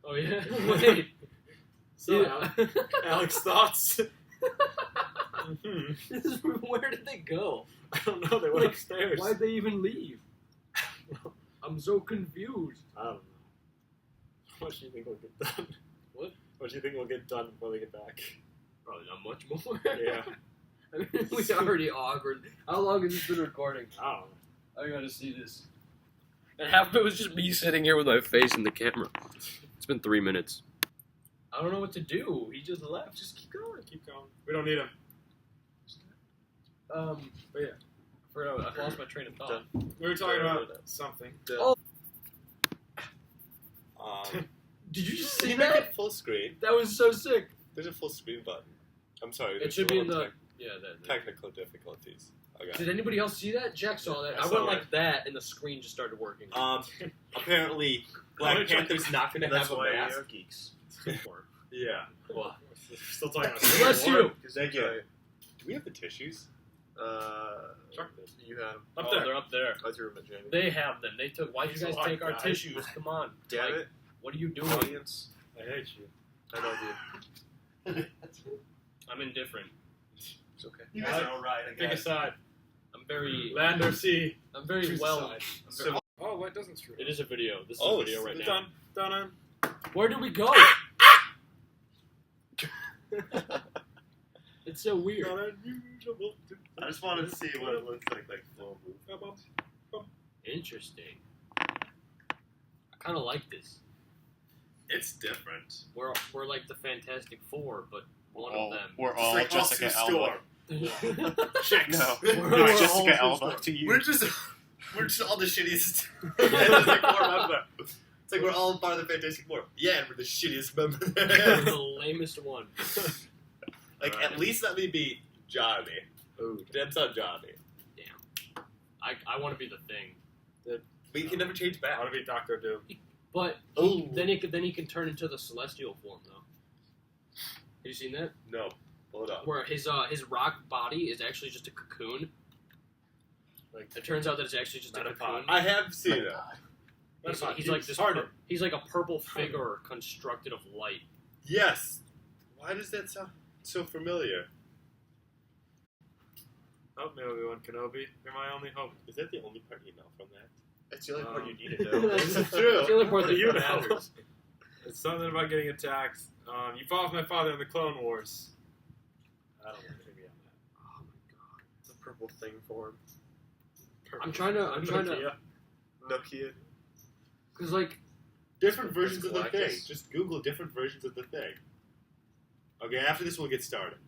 Speaker 1: Oh yeah. Wait.
Speaker 2: So,
Speaker 1: Yeah.
Speaker 2: Alex, thoughts?
Speaker 1: Where did they go?
Speaker 2: I don't know. They went upstairs.
Speaker 1: Why'd they even leave? I'm so confused.
Speaker 2: I don't know. How much do you think will get done?
Speaker 1: What?
Speaker 2: What do you think will get done before they get back?
Speaker 1: Probably not much more.
Speaker 2: Yeah.
Speaker 1: I mean, we already awkward. How long has this been recording?
Speaker 2: I don't know.
Speaker 1: I gotta see this. And half of it was just me sitting here with my face in the camera. It's been 3 minutes. I don't know what to do. He just left. Just keep going.
Speaker 2: Keep going. We don't need him.
Speaker 1: But yeah. I lost my train of thought.
Speaker 2: We were talking about something.
Speaker 1: Oh.
Speaker 3: Did
Speaker 1: you just
Speaker 3: Can
Speaker 1: see
Speaker 3: you make
Speaker 1: that?
Speaker 3: it full screen?
Speaker 1: That was so sick.
Speaker 3: There's a full screen button. I'm sorry.
Speaker 1: It
Speaker 3: there's
Speaker 1: should be in
Speaker 3: little
Speaker 1: the. Yeah, that.
Speaker 3: technical difficulties. Okay.
Speaker 1: Did anybody else see that? Jack saw that.
Speaker 2: I
Speaker 1: I
Speaker 2: saw
Speaker 1: went
Speaker 2: that.
Speaker 1: like that, and the screen just started working.
Speaker 3: Apparently, Black Panther's not going to
Speaker 4: That's
Speaker 3: have a
Speaker 4: why we
Speaker 3: mask.
Speaker 4: are geeks.
Speaker 3: Yeah.
Speaker 2: Well, we're still talking about
Speaker 1: Bless you.
Speaker 4: Thank you.
Speaker 3: Do we have the tissues?
Speaker 2: Chuck did.
Speaker 4: You have.
Speaker 2: Up
Speaker 1: Oh,
Speaker 2: there.
Speaker 1: they're up there.
Speaker 4: I threw them at Jamie.
Speaker 1: They have them. They took. Why'd you guys
Speaker 2: Thanks a lot,
Speaker 1: take our
Speaker 2: guys.
Speaker 1: tissues? Come on.
Speaker 4: Damn
Speaker 1: Like,
Speaker 4: it,
Speaker 1: What are you doing?
Speaker 4: audience.
Speaker 2: I hate you.
Speaker 4: I love you.
Speaker 1: I'm indifferent.
Speaker 4: It's okay.
Speaker 3: You
Speaker 2: guys
Speaker 3: are alright,
Speaker 2: Pick a side.
Speaker 1: I'm very.
Speaker 2: Land or sea.
Speaker 1: I'm very
Speaker 2: Choose a
Speaker 1: well.
Speaker 2: side.
Speaker 1: I'm very-
Speaker 2: Oh, what doesn't screw?
Speaker 1: it is a video. This is
Speaker 3: Oh,
Speaker 1: a video right now.
Speaker 2: Done. Done.
Speaker 1: Where did we go? It's so weird.
Speaker 2: Not unusual.
Speaker 3: I just wanted to see what it looks like full move.
Speaker 1: Interesting. I kind of like this.
Speaker 3: It's different.
Speaker 1: We're like the Fantastic Four, but one
Speaker 5: all,
Speaker 1: of them.
Speaker 5: We're all
Speaker 3: It's like
Speaker 5: Jessica
Speaker 3: Austin
Speaker 5: Alba.
Speaker 2: Chicks.
Speaker 5: No,
Speaker 1: We're
Speaker 5: it's
Speaker 1: all
Speaker 5: Jessica
Speaker 1: Austin
Speaker 5: Alba to you.
Speaker 3: We're just all the shittiest Fantastic Four member. It's like we're all part of the Fantastic Four. Yeah, and we're the shittiest member.
Speaker 1: We're the lamest one.
Speaker 3: Like, at least let me be Johnny.
Speaker 2: Ooh.
Speaker 3: Dibs on Johnny.
Speaker 1: I want to be the Thing.
Speaker 3: But you can never change
Speaker 2: I
Speaker 3: back.
Speaker 2: want to be Doctor Doom.
Speaker 1: But
Speaker 3: Ooh.
Speaker 1: then he can turn into the Celestial form though. Have you seen that?
Speaker 3: No. Hold up.
Speaker 1: Where his rock body is actually just a cocoon.
Speaker 2: Like
Speaker 1: It turns out that it's actually just a
Speaker 2: Metapod.
Speaker 1: cocoon.
Speaker 3: I have seen it.
Speaker 1: He's like this.
Speaker 2: harder.
Speaker 1: He's like a purple figure constructed of light.
Speaker 3: Yes. Why does that sound so familiar?
Speaker 2: Help me, Obi-Wan Kenobi. You're my only hope.
Speaker 3: Is that the only part you know from that?
Speaker 4: That's the only part you need
Speaker 1: to
Speaker 4: to know.
Speaker 3: This is
Speaker 1: It's the
Speaker 3: true.
Speaker 1: only part that
Speaker 2: You know.
Speaker 1: matters.
Speaker 2: It's something about getting attacked. You fought with my father in the Clone Wars. I don't know anything beyond that.
Speaker 1: Oh my god.
Speaker 4: It's a purple thing form.
Speaker 1: I'm trying to,
Speaker 2: Nokia.
Speaker 4: Nokia.
Speaker 1: because like,
Speaker 3: Different versions of the
Speaker 4: Galactus.
Speaker 3: thing. Just Google different versions of the thing. Okay, after this we'll get started.